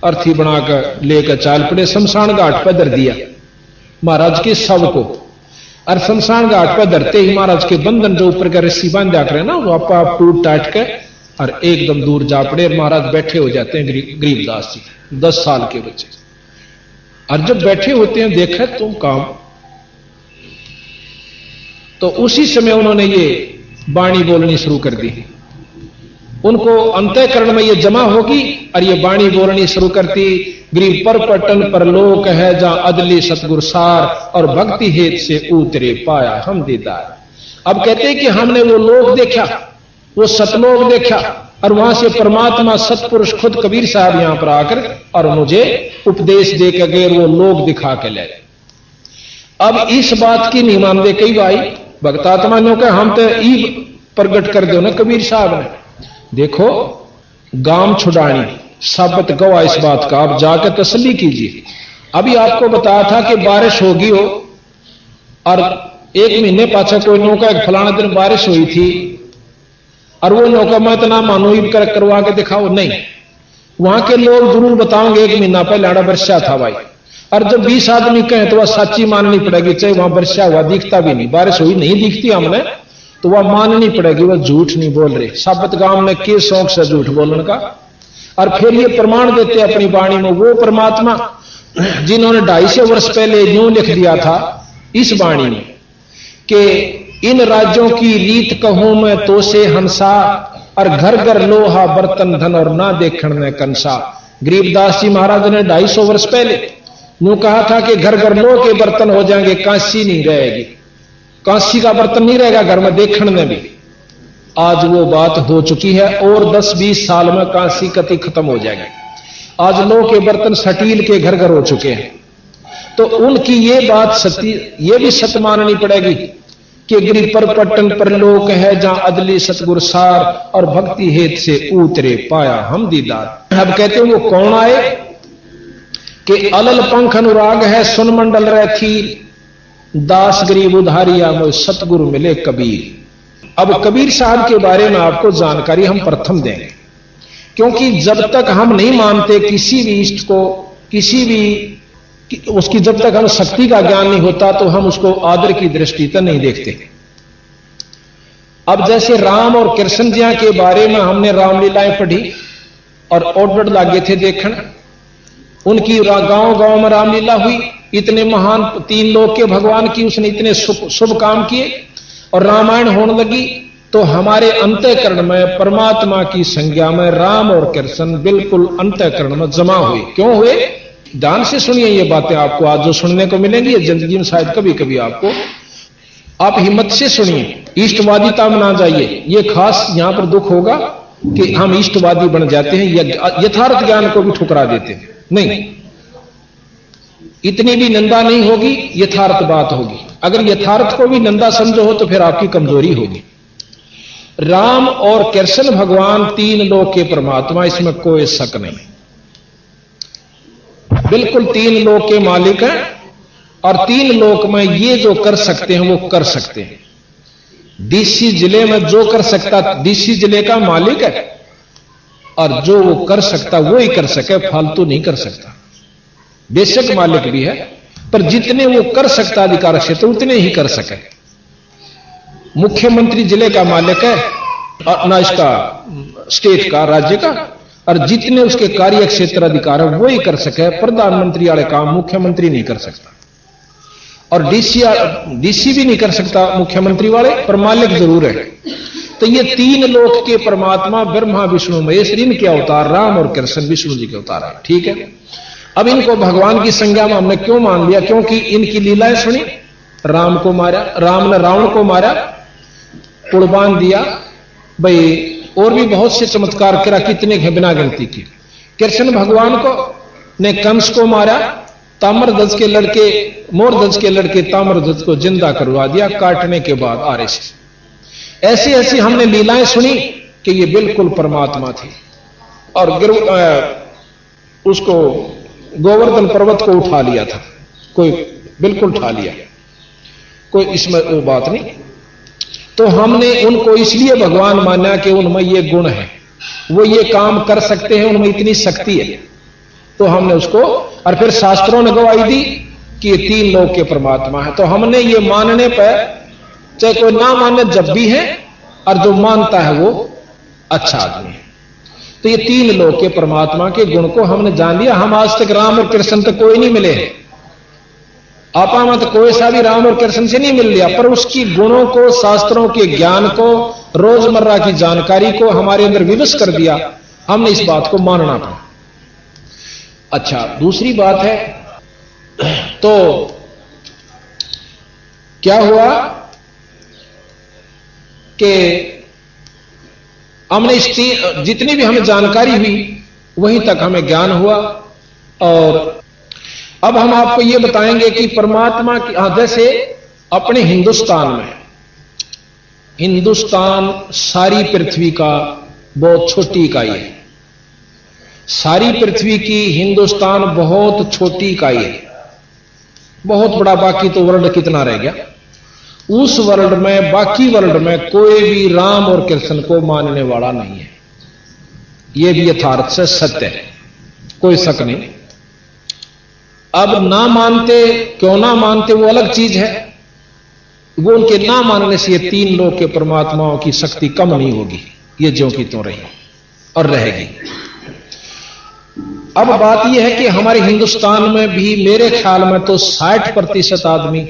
अर्थी बनाकर लेकर चाल पड़े, शमशान घाट पर धर दिया महाराज के शव को। और शमशान घाट पर धरते ही महाराज के बंधन जो ऊपर का रस्सी बांधा करे ना, वो आप टूट टाट के और एकदम दूर जा पड़े। महाराज बैठे हो जाते हैं गरीबदास जी, 10 साल के बच्चे, और जब बैठे होते हैं देखे तुम काम, तो उसी समय उन्होंने ये वाणी बोलनी शुरू कर दी। उनको अंतःकरण में ये जमा होगी और ये वाणी बोलनी शुरू करती, गरीब पर पटन पर लोक है जहां अदली सतगुर सार, और भक्ति हेत से उतरे पाया हम दीदार। अब कहते हैं कि हमने वो लोक देखा, वो सतलोक देखा, और वहां से परमात्मा सतपुरुष खुद कबीर साहब यहां पर आकर और मुझे उपदेश दे के गए, वो लोक दिखा के ले। अब इस बात की नहीं मानते कई भाई भक्तात्मा ने कहा हम तो ई प्रगट कर दो ना कबीर साहब ने। देखो गांव छुड़ानी साबत गवाह इस बात का, आप जाकर तसल्ली कीजिए। अभी आपको बताया था कि बारिश होगी हो, और 1 महीने पाछा कोई नौका एक फलाना दिन बारिश हुई थी, और वो नौका मैं इतना मानो करवा के दिखाओ नहीं, वहां के लोग जरूर बताओगे 1 महीना पहले आड़ा वर्षा था भाई। और जब 20 आदमी कहें तो वह सच्ची माननी पड़ेगी, चाहे वहां वर्षा हुआ दिखता भी नहीं, बारिश हुई नहीं दिखती हमने, तो वह माननी पड़ेगी, वह झूठ नहीं बोल रहे। साबत गांव में के शौक से झूठ बोलने का, और फिर ये प्रमाण देते अपनी वाणी में वो परमात्मा जिन्होंने 250 वर्ष पहले यूं लिख दिया था इस वाणी में कि इन राज्यों की रीत कहूं मैं तो से हंसा, और घर घर लोहा बर्तन धन और ना देखण में कंसा। गरीबदास जी महाराज ने 250 वर्ष पहले यूं कहा था कि घर घर लोह के बर्तन हो जाएंगे, कांसी नहीं रहेगी, कांसी का बर्तन नहीं रहेगा घर में देखण में भी। आज वो बात हो चुकी है, और 10-20 साल में कांसी कति खत्म हो जाएगी। आज लोह के बर्तन स्टील के घर घर हो चुके हैं। तो उनकी ये बात सत्य, ये भी सत्य माननी पड़ेगी कि गिरि पर पट्टन पर लोक है जहां अदली सतगुर सार और भक्ति हेत से उतरे पाया हम दीदार। अब कहते हैं वो कौन आए कि अलल पंख अनुराग है सुन मंडल रथी दास गरीब उधारिया मोह सतगुरु मिले कबीर। अब कबीर साहब के बारे में आपको जानकारी हम प्रथम देंगे, क्योंकि जब तक हम नहीं मानते किसी भी इष्ट को, किसी भी उसकी जब तक हम शक्ति का ज्ञान नहीं होता तो हम उसको आदर की दृष्टि से नहीं देखते। अब जैसे राम और कृष्ण जी के बारे में हमने रामलीलाएं पढ़ी और ऑर्डर लागे थे देखण, उनकी गांव गांव में रामलीला हुई, इतने महान 3 लोक के भगवान की उसने इतने शुभ काम किए और रामायण होने लगी तो हमारे अंतःकरण में परमात्मा की संज्ञा में राम और कृष्ण बिल्कुल अंतःकरण में जमा हुए। क्यों हुए? ध्यान से सुनिए ये बातें, आपको आज जो सुनने को मिलेंगी जिंदगी में शायद कभी कभी आपको, आप हिम्मत से सुनिए, इष्टवादिता में ना जाइए। ये खास यहां पर दुख होगा कि हम इष्टवादी बन जाते हैं, यथार्थ ज्ञान को भी ठुकरा देते हैं। नहीं, इतनी भी निंदा नहीं होगी, यथार्थ बात होगी। अगर यथार्थ को भी निंदा समझो हो तो फिर आपकी कमजोरी होगी। राम और कृष्ण भगवान 3 लोक के परमात्मा, इसमें कोई शक नहीं, बिल्कुल 3 लोक के मालिक हैं और 3 लोक में ये जो कर सकते हैं वो कर सकते हैं। डीसी जिले में जो कर सकता डीसी जिले का मालिक है और जो वो कर सकता वो ही कर सके, फालतू नहीं कर सकता। बेशक मालिक भी है पर जितने वो कर सकता अधिकार क्षेत्र उतने ही कर सके। मुख्यमंत्री जिले का मालिक है और ना इसका स्टेट का, राज्य का, और जितने उसके कार्य क्षेत्र अधिकार है वो ही कर सके। प्रधानमंत्री वाले काम मुख्यमंत्री नहीं कर सकता और डीसी भी नहीं कर सकता मुख्यमंत्री वाले, पर मालिक जरूर है। तो ये 3 लोक के परमात्मा ब्रह्मा विष्णु महेश, इनके अवतार राम और कृष्ण विष्णु जी के अवतार है। ठीक है, अब इनको भगवान की संज्ञा में हमने क्यों मान लिया? क्योंकि इनकी लीलाएं सुनी। राम को मारा, राम ने रावण को मारा, पुल बांध दिया भाई, और भी बहुत से चमत्कार करा, कितने बिना गिनती के। कृष्ण भगवान को ने कंस को मारा, ताम्रध्वज के लड़के, मोरध्वज के लड़के ताम्रध्वज को जिंदा करवा दिया काटने के बाद आरे से। ऐसी ऐसी हमने लीलाएं सुनी कि ये बिल्कुल परमात्मा थी। और उसको गोवर्धन पर्वत को उठा लिया था, कोई बिल्कुल उठा लिया, कोई इसमें वो बात नहीं। तो हमने उनको इसलिए भगवान माना कि उनमें ये गुण है, वो ये काम कर सकते हैं, उनमें इतनी शक्ति है। तो हमने उसको, और फिर शास्त्रों ने गवाही दी कि ये 3 लोक के परमात्मा है। तो हमने ये मानने पर, चाहे कोई ना माने जब भी है, और जो मानता है वो अच्छा आदमी है। तो ये 3 लोक के परमात्मा के गुण को हमने जान लिया। हम आज तक राम और कृष्ण तक कोई नहीं मिले हैं, आपा मत कोई सा भी राम और कृष्ण से नहीं मिल लिया, पर उसकी गुणों को, शास्त्रों के ज्ञान को, रोजमर्रा की जानकारी को हमारे अंदर विवश कर दिया। हमने इस बात को मानना पड़ा। अच्छा, दूसरी बात है, तो क्या हुआ कि हमने जितनी भी हमें जानकारी हुई वहीं तक हमें ज्ञान हुआ। और अब हम आपको यह बताएंगे कि परमात्मा की, जैसे अपने हिंदुस्तान सारी पृथ्वी का बहुत छोटी इकाई है। सारी पृथ्वी की हिंदुस्तान बहुत छोटी इकाई है, बहुत बड़ा। बाकी तो वर्ल्ड कितना रह गया? उस वर्ल्ड में, बाकी वर्ल्ड में कोई भी राम और कृष्ण को मानने वाला नहीं है। यह भी यथार्थ से सत्य है, कोई शक नहीं। अब ना मानते, क्यों ना मानते वो अलग चीज है। वो उनके ना मानने से ये 3 लोक के परमात्माओं की शक्ति कम नहीं होगी, ये ज्यों की त्यों रही और रहेगी। अब बात यह है कि हमारे हिंदुस्तान में भी मेरे ख्याल में तो 60% आदमी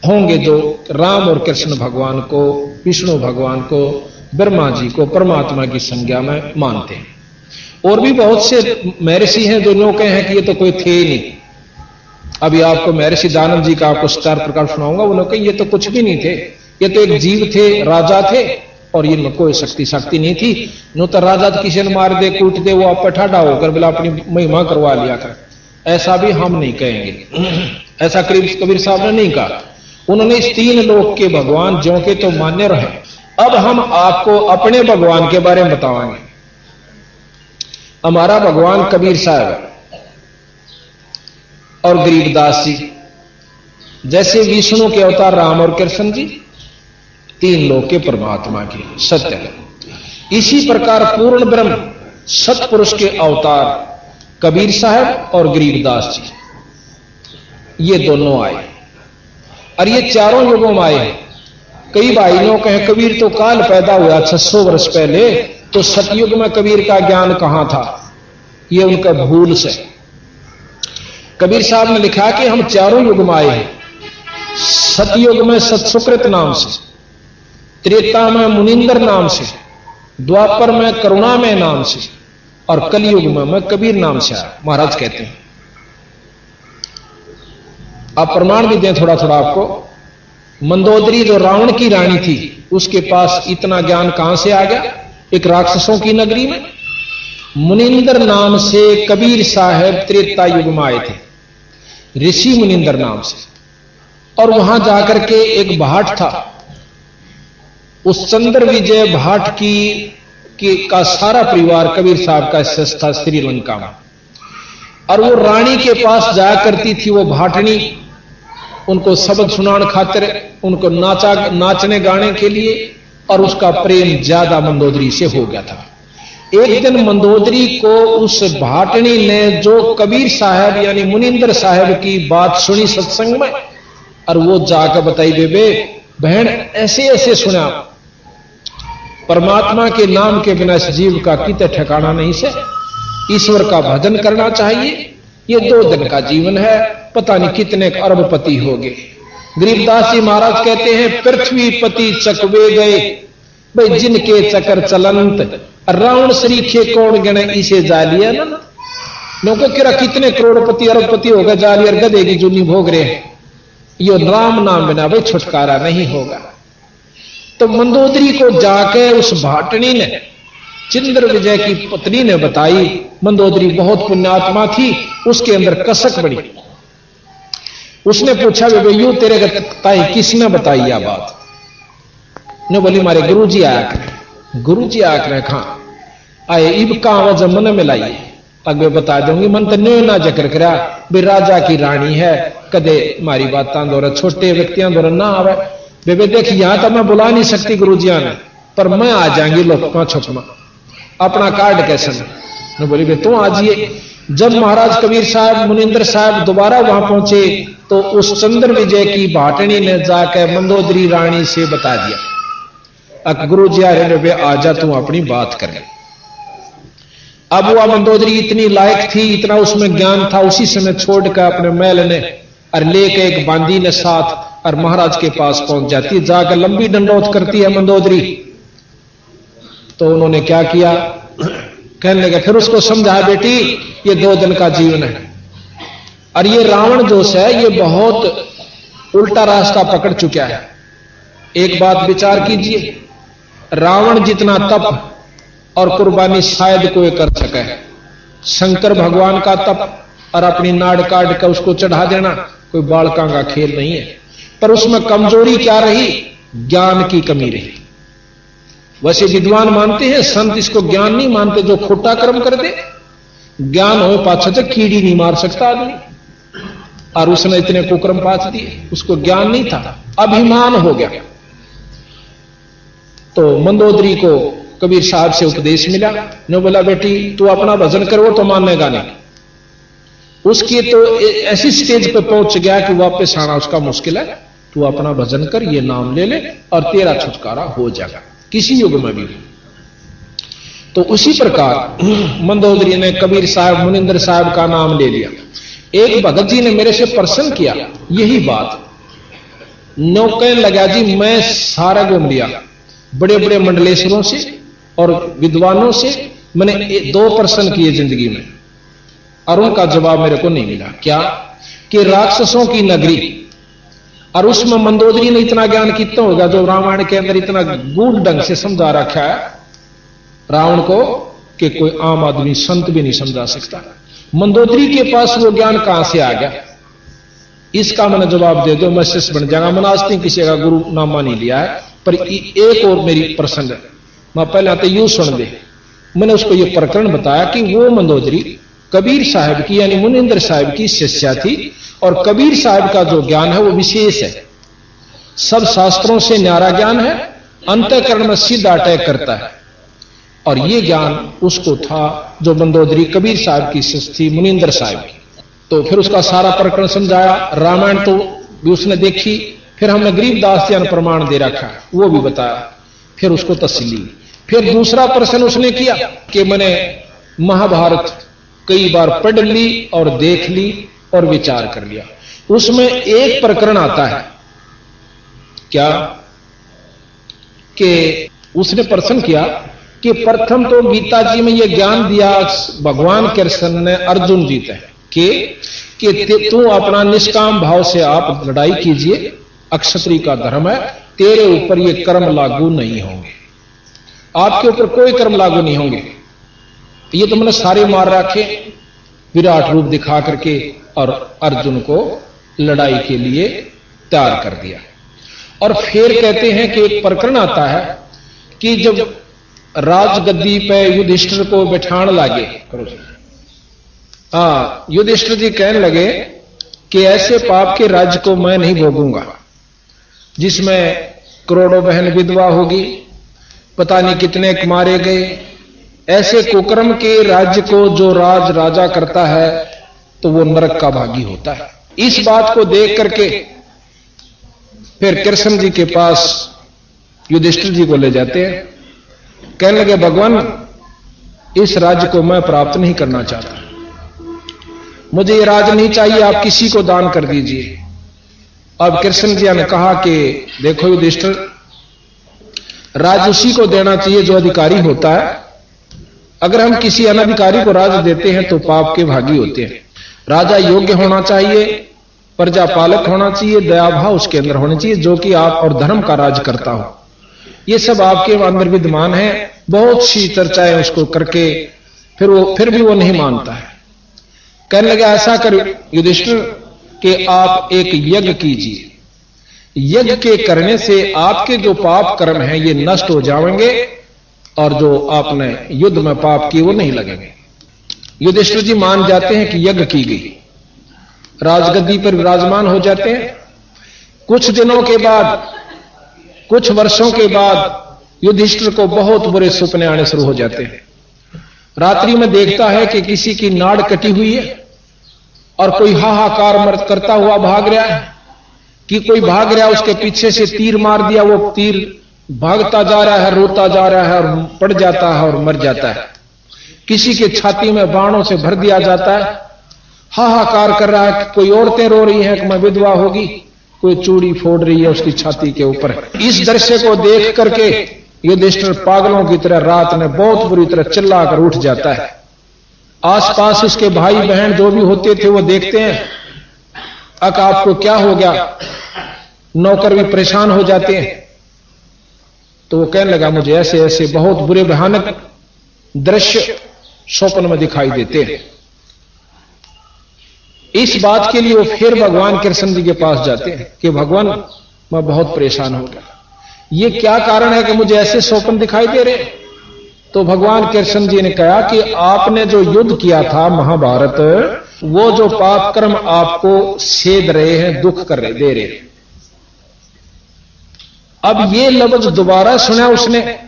होंगे जो राम और कृष्ण भगवान को, विष्णु भगवान को, ब्रह्मा जी को परमात्मा की संज्ञा में मानते हैं। और भी बहुत से महर्षि हैं जो लोग कहे हैं कि ये तो कोई थे ही नहीं। अभी आपको महर्षि दानव जी का आपको 4 प्रकार सुनाऊंगा। वो लोग कहे ये तो कुछ भी नहीं थे, ये तो एक जीव थे, राजा थे, और इनमें कोई शक्ति नहीं थी। नो तो राजा किसी ने मार दे, कूट दे, वो आप पर ठाडा होकर बोला अपनी महिमा करवा लिया कर। ऐसा भी हम नहीं कहेंगे, ऐसा कबीर साहब ने नहीं कहा। उन्होंने इस 3 लोक के भगवान ज्यों के तो मान्य रहे। अब हम आपको अपने भगवान के बारे में बताएंगे। हमारा भगवान कबीर साहब और गरीबदास जी, जैसे विष्णु के अवतार राम और कृष्ण जी 3 लोक के परमात्मा के सत्य है, इसी प्रकार पूर्ण ब्रह्म सतपुरुष के अवतार कबीर साहब और गरीबदास जी, ये दोनों आए और ये चारों युगों में आए। कई भाइयों कहे कबीर तो काल पैदा हुआ 600 वर्ष पहले, तो सतयुग में कबीर का ज्ञान कहां था? ये उनका भूल से। कबीर साहब ने लिखा कि हम चारों युग में आए हैं। सतयुग में सतसुकृत नाम से, त्रेता में मुनिंदर नाम से, द्वापर में करुणामय नाम से और कलयुग में मैं कबीर नाम से आया, महाराज कहते हैं। आप प्रमाण भी दें थोड़ा थोड़ा आपको। मंदोदरी जो रावण की रानी थी, उसके पास इतना ज्ञान कहां से आ गया? एक राक्षसों की नगरी में मुनिंदर नाम से कबीर साहब त्रेता युग में आए थे, ऋषि मुनिंदर नाम से। और वहां जाकर के एक भाट था, उस चंद्र विजय भाट का सारा परिवार कबीर साहब का स्थित था श्रीलंका में। और वो रानी के पास जाया करती थी वो भाटनी, उनको शब्द सुनाने खातिर, उनको नाचने गाने के लिए, और उसका प्रेम ज्यादा मंदोदरी से हो गया था। एक दिन मंदोदरी को उस भाटनी ने जो कबीर साहब यानी मुनिंदर साहब की बात सुनी सत्संग में, और वो जाकर बताई, बेबे बहन ऐसे ऐसे सुना, परमात्मा के नाम के बिना इस जीव का किते ठिकाना नहीं से, ईश्वर का भजन करना चाहिए। ये 2 दिन का जीवन है, पता नहीं कितने अरबपति हो गए। गरीबदास जी महाराज कहते हैं, पृथ्वी पति चकवे गए भाई जिनके चकर चलंत, रावण सरीखे कौन गणे इसे जालिया ना। लोगों किरा कितने करोड़पति अरबपति हो गए, जाली और गधे की जूनी भोग रहे हैं। यो राम नाम बिना भाई छुटकारा नहीं होगा। तो मंदोदरी को जाके उस भाटनी ने, चंद्र विजय की पत्नी ने बताई। मंदोदरी बहुत पुण्यात्मा थी, उसके अंदर कसक बड़ी। उसने पूछा, बेबे यू तेरे ताई किसने बताई यह बात? ने बोली, मारे गुरुजी आया करे। गुरुजी आया करे कहां आए? इब कहां वजह मन में लाई तक मैं बता दूंगी। मन तो न्यो ना जिक्र करा भी राजा की रानी है, कदे मारी बातां दौरा छोटे व्यक्तियों दौरा ना आवे। बेबे देख यहां तो मैं बुला नहीं सकती गुरुजिया ने, पर मैं आ जाएंगी लोग छुपमा अपना कार्ड कैसे ने बोली, बे तू आ जाइए। जब महाराज कबीर साहब मुनिंदर साहब दोबारा वहां पहुंचे तो उस चंद्र विजय की भाटनी ने जाकर मंदोदरी रानी से बता दिया, गुरु जी आ रहे वे आजा तू अपनी बात करे। अब वह मंदोदरी इतनी लायक थी, इतना उसमें ज्ञान था, उसी समय छोड़कर अपने महल ने और लेके एक बांदी ने साथ और महाराज के पास पहुंच जाती है। जाकर लंबी दंडोत करती है मंदोदरी। तो उन्होंने क्या किया, कहने लगे, फिर उसको समझाया, बेटी ये 2 दिन का जीवन है और ये रावण दोष है, ये बहुत उल्टा रास्ता पकड़ चुका है। एक बात विचार कीजिए, रावण जितना तप और कुर्बानी शायद कोई कर सके, शंकर भगवान का तप और अपनी नाड़ काट कर उसको चढ़ा देना कोई बालका का खेल नहीं है। पर उसमें कमजोरी क्या रही? ज्ञान की कमी रही। वैसे विद्वान मानते हैं, संत इसको ज्ञान नहीं मानते, जो खोटा कर्म कर दे। ज्ञान हो पाछे तो कीड़ी नहीं मार सकता आदमी, और उसने इतने कुकर्म पाछ दिए, उसको ज्ञान नहीं था, अभिमान हो गया। तो मंदोदरी को कबीर साहब से उपदेश मिला, ने बोला, बेटी तू अपना भजन कर, वो तो मानेगा नहीं। उसकी तो ऐसी स्टेज पे पहुंच गया कि वापस आना उसका मुश्किल है। तू अपना भजन कर, ये नाम ले ले और तेरा छुटकारा हो जाएगा किसी युग में भी। तो उसी प्रकार मंदोदरी ने कबीर साहब मुनिंदर साहब का नाम ले लिया। एक भगत जी ने मेरे से प्रश्न किया यही बात, नो कहने लगा, जी मैं सारा घूम लिया, बड़े बड़े मंडलेश्वरों से और विद्वानों से मैंने 2 प्रश्न किए जिंदगी में और उनका जवाब मेरे को नहीं मिला। क्या कि राक्षसों की नगरी, और उसमें मंदोदरी ने इतना ज्ञान कितना होगा जो रामायण के अंदर इतना गूढ़ ढंग से समझा रखा है रावण को कि कोई आम आदमी संत भी नहीं समझा सकता। मंदोदरी के पास वो ज्ञान कहां से आ गया? इसका मैंने जवाब दे दो, मैं शिष्य बन जाऊंगा। मैंने आज तक किसी का गुरु नामा नहीं लिया है, पर एक और मेरी प्रश्न है, मैं पहले आते यूं सुन दे। मैंने उसको ये प्रकरण बताया कि वो मंदोदरी कबीर साहब की यानी मुनिंदर साहब की शिष्या थी, और कबीर साहब का जो ज्ञान है वो विशेष है, सब शास्त्रों से न्यारा ज्ञान है, अंतःकरण में सीधा अटैक करता है। और ये ज्ञान उसको था जो मंदोदरी कबीर साहब की शिष्य थी मुनिंदर साहब की। तो फिर उसका सारा प्रकरण समझाया। रामायण तो भी उसने देखी, फिर हमने गरीबदास जी ने प्रमाण दे रखा है वो भी बताया, फिर उसको तसल्ली। फिर दूसरा प्रश्न उसने किया कि मैंने महाभारत कई बार पढ़ ली और देख ली और विचार कर लिया, उसमें एक प्रकरण आता है क्या कि उसने प्रश्न किया कि प्रथम तो गीता जी में यह ज्ञान दिया भगवान कृष्ण ने अर्जुन जी तक कि तू अपना निष्काम भाव से आप लड़ाई कीजिए, अक्षत्रिय का धर्म है, तेरे ऊपर ये कर्म लागू नहीं होंगे, आपके ऊपर कोई कर्म लागू नहीं होंगे। ये तो मैंने सारे मार रखे विराट रूप दिखा करके और अर्जुन को लड़ाई के लिए तैयार कर दिया। और फिर कहते हैं कि एक प्रकरण आता है कि जब राजगद्दी पे युधिष्ठिर को बैठान लगे, युधिष्ठिर जी कहने लगे कि ऐसे पाप के राज्य को मैं नहीं भोगूंगा जिसमें करोड़ों बहन विधवा होगी, पता नहीं कितने मारे गए, ऐसे कुकर्म के राज्य को जो राजा करता है तो वो नरक का भागी होता है। इस बात को देख करके फिर कृष्ण जी के पास युधिष्ठिर जी को ले जाते हैं, कहने लगे भगवान इस राज्य को मैं प्राप्त नहीं करना चाहता, मुझे ये राज नहीं चाहिए, आप किसी को दान कर दीजिए। अब कृष्ण जी ने कहा कि देखो युधिष्ठिर, राज उसी को देना चाहिए जो अधिकारी होता है, अगर हम किसी अनधिकारी को राज देते हैं तो पाप के भागी होते हैं। राजा योग्य होना चाहिए, प्रजा पालक होना चाहिए, दयाभाव उसके अंदर होना चाहिए, जो कि आप और धर्म का राज करता हो। ये सब आपके अंदर विद्यमान है। बहुत सी चर्चाएं उसको करके फिर भी वो नहीं मानता है। कहने लगे ऐसा कर युधिष्ठिर कि आप एक यज्ञ कीजिए, यज्ञ के करने से आपके जो पाप कर्म हैं ये नष्ट हो जाएंगे और जो आपने युद्ध में पाप किए वो नहीं लगेंगे। युधिष्ठिर जी मान जाते हैं कि यज्ञ की गई, राजगद्दी पर विराजमान हो जाते हैं। कुछ दिनों के बाद, कुछ वर्षों के बाद युधिष्ठिर को बहुत बुरे सपने आने शुरू हो जाते हैं। रात्रि में देखता है कि किसी की नाड़ कटी हुई है और कोई हाहाकार करता हुआ भाग रहा है, कि कोई भाग रहा है, उसके पीछे से तीर मार दिया, वो तीर भागता जा रहा है, रोता जा रहा है और पड़ जाता है और मर जाता है। किसी के छाती में बाणों से भर दिया जाता है, हाहाकार कर रहा है, कोई औरतें रो रही हैं कि मैं विधवा होगी, कोई चूड़ी फोड़ रही है उसकी छाती के ऊपर। इस दृश्य को देख करके युधिष्ठिर पागलों की तरह रात में बहुत बुरी तरह चिल्लाकर उठ जाता है। आसपास उसके भाई बहन जो भी होते थे वो देखते हैं, आपको क्या हो गया, नौकर भी परेशान हो जाते हैं। तो वो कहने लगा मुझे ऐसे ऐसे बहुत बुरे भयानक दृश्य स्वप्न में दिखाई देते हैं। इस बात के लिए वो फिर भगवान कृष्ण जी के पास जाते हैं कि भगवान मैं बहुत परेशान हो गया, ये क्या कारण है कि मुझे ऐसे स्वप्न दिखाई दे रहे। तो भगवान कृष्ण जी ने कहा कि आपने जो युद्ध किया था महाभारत, वो जो पाप कर्म आपको सेध रहे हैं, दुख कर रहे दे रहे हैं। अब ये लफ्ज दोबारा सुना उसने।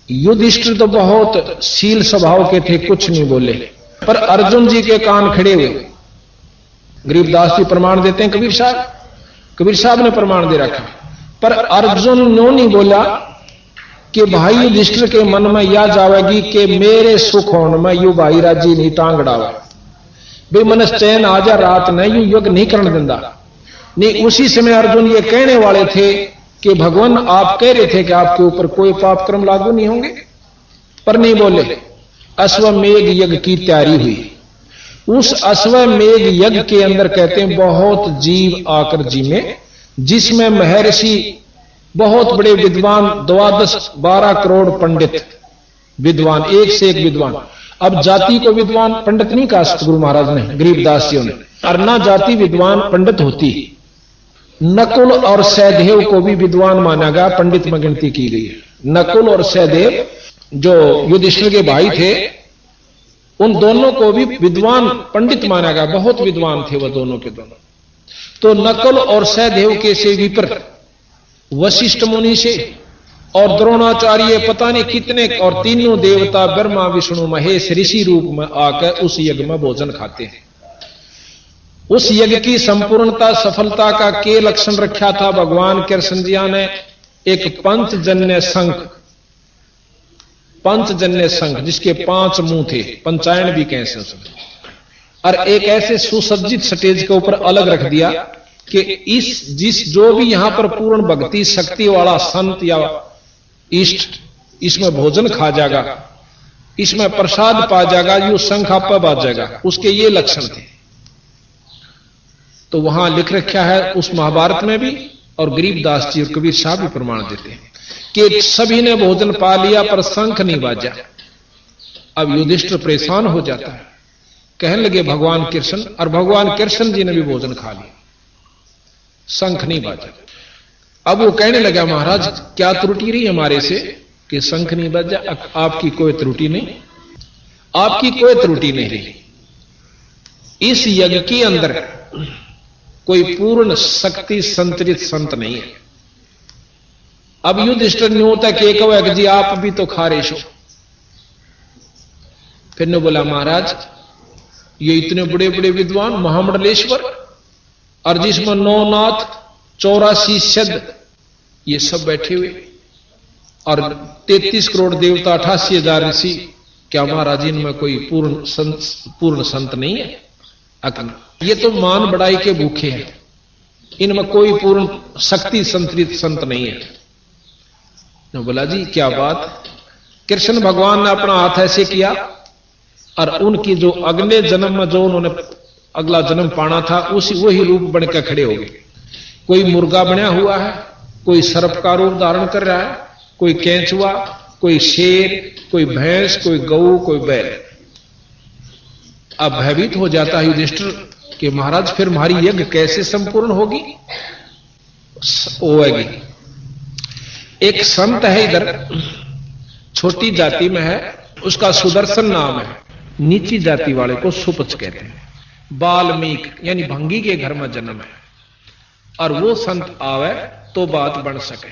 युधिष्ठिर तो बहुत शील स्वभाव के थे, कुछ नहीं बोले, पर अर्जुन जी के कान खड़े हुए। गरीबदास जी प्रमाण देते हैं, कबीर साहब ने प्रमाण दे रखा, पर अर्जुन नो नहीं बोला कि भाई युधिष्ठिर के मन में यह जावेगी कि मेरे सुख होने में यू भाई राजी नहीं टांगड़ावा, भाई मन चैन आ जा रात ने यू युग नहीं करने देंदा नहीं। उसी समय अर्जुन ये कहने वाले थे कि भगवान आप कह रहे थे कि आपके ऊपर कोई पाप कर्म लागू नहीं होंगे, पर नहीं बोले। अश्वमेघ यज्ञ की तैयारी हुई। उस अश्वमेघ यज्ञ के अंदर कहते हैं बहुत जीव आकर जी में, जिसमें महर्षि बहुत बड़े विद्वान 12 करोड़ पंडित विद्वान, एक से एक विद्वान। अब जाति को विद्वान पंडित नहीं कहा सतगुरु महाराज ने, गरीबदास जी ने, अर्ना जाति विद्वान पंडित होती। नकुल और सहदेव को भी विद्वान माना गया, पंडित में गिनती की गई है। नकुल और सहदेव जो युधिष्ठिर के भाई थे, उन दोनों को भी विद्वान पंडित माना गया, बहुत विद्वान थे वह दोनों के दोनों। तो नकुल और सहदेव के से विपरीत वशिष्ठ मुनि से और द्रोणाचार्य पता नहीं कितने और तीनों देवता ब्रह्मा विष्णु महेश ऋषि रूप में आकर उस यज्ञ में भोजन खाते हैं। उस यज्ञ की संपूर्णता सफलता का के लक्षण रखा था भगवान कृष्ण जी ने एक पंचजन्य शंख जिसके 5 मुंह थे, पंचायन भी कह सकते, और एक ऐसे सुसज्जित स्टेज के ऊपर अलग रख दिया कि जो भी यहां पर पूर्ण भक्ति शक्ति वाला संत या इष्ट इसमें भोजन खा जाएगा, इसमें प्रसाद पा जाएगा, यो शंख आप पर बाज जाएगा, उसके ये लक्षण थे। तो वहां लिख रखा है उस महाभारत में भी, और गरीबदास जी और कबीर साहब भी प्रमाण देते हैं कि सभी ने भोजन पा लिया पर शंख नहीं बाजा। अब युधिष्ठिर परेशान हो जाता है, कहने लगे भगवान कृष्ण, और भगवान कृष्ण जी ने भी भोजन खा लिया, शंख नहीं बाजा। अब वो कहने लगा महाराज क्या त्रुटि रही हमारे से कि शंख नहीं बाजा? आपकी कोई त्रुटि नहीं, आपकी कोई त्रुटि नहीं रही। इस यज्ञ के अंदर कोई पूर्ण शक्ति संतरित संत नहीं है। अब युधिष्ठिर ने होता कि एक जी आप भी तो खा रहे हो। फिर ने बोला महाराज ये इतने बड़े बड़े विद्वान महामंडलेश्वर, और जिसमें 9 नाथ 84 सिद्ध ये सब बैठे हुए, और 33 करोड़ देवता 88,000 ऋषि, क्या महाराज इनमें कोई पूर्ण संत नहीं है? ये तो मान बढ़ाई के भूखे हैं, इनमें कोई पूर्ण शक्ति संतरित संत नहीं है। ने बोला जी क्या बात? कृष्ण भगवान ने अपना हाथ ऐसे किया और उनकी जो अगले जन्म में जो उन्होंने अगला जन्म पाना था वही रूप बनकर खड़े हो गए। कोई मुर्गा बना हुआ है, कोई सर्प का रूप धारण कर रहा है, कोई केंचुआ, कोई शेर, कोई भैंस, कोई गऊ, कोई बैल। अब भयभीत हो जाता है युधिष्ठिर कि महाराज फिर हमारी यज्ञ कैसे संपूर्ण होगी? होगी। एक संत है इधर, छोटी जाति में है, उसका सुदर्शन नाम है, नीची जाति वाले को सुपच कहते हैं। वाल्मीकि यानी भंगी के घर में जन्म है, और वो संत आवे तो बात बन सके।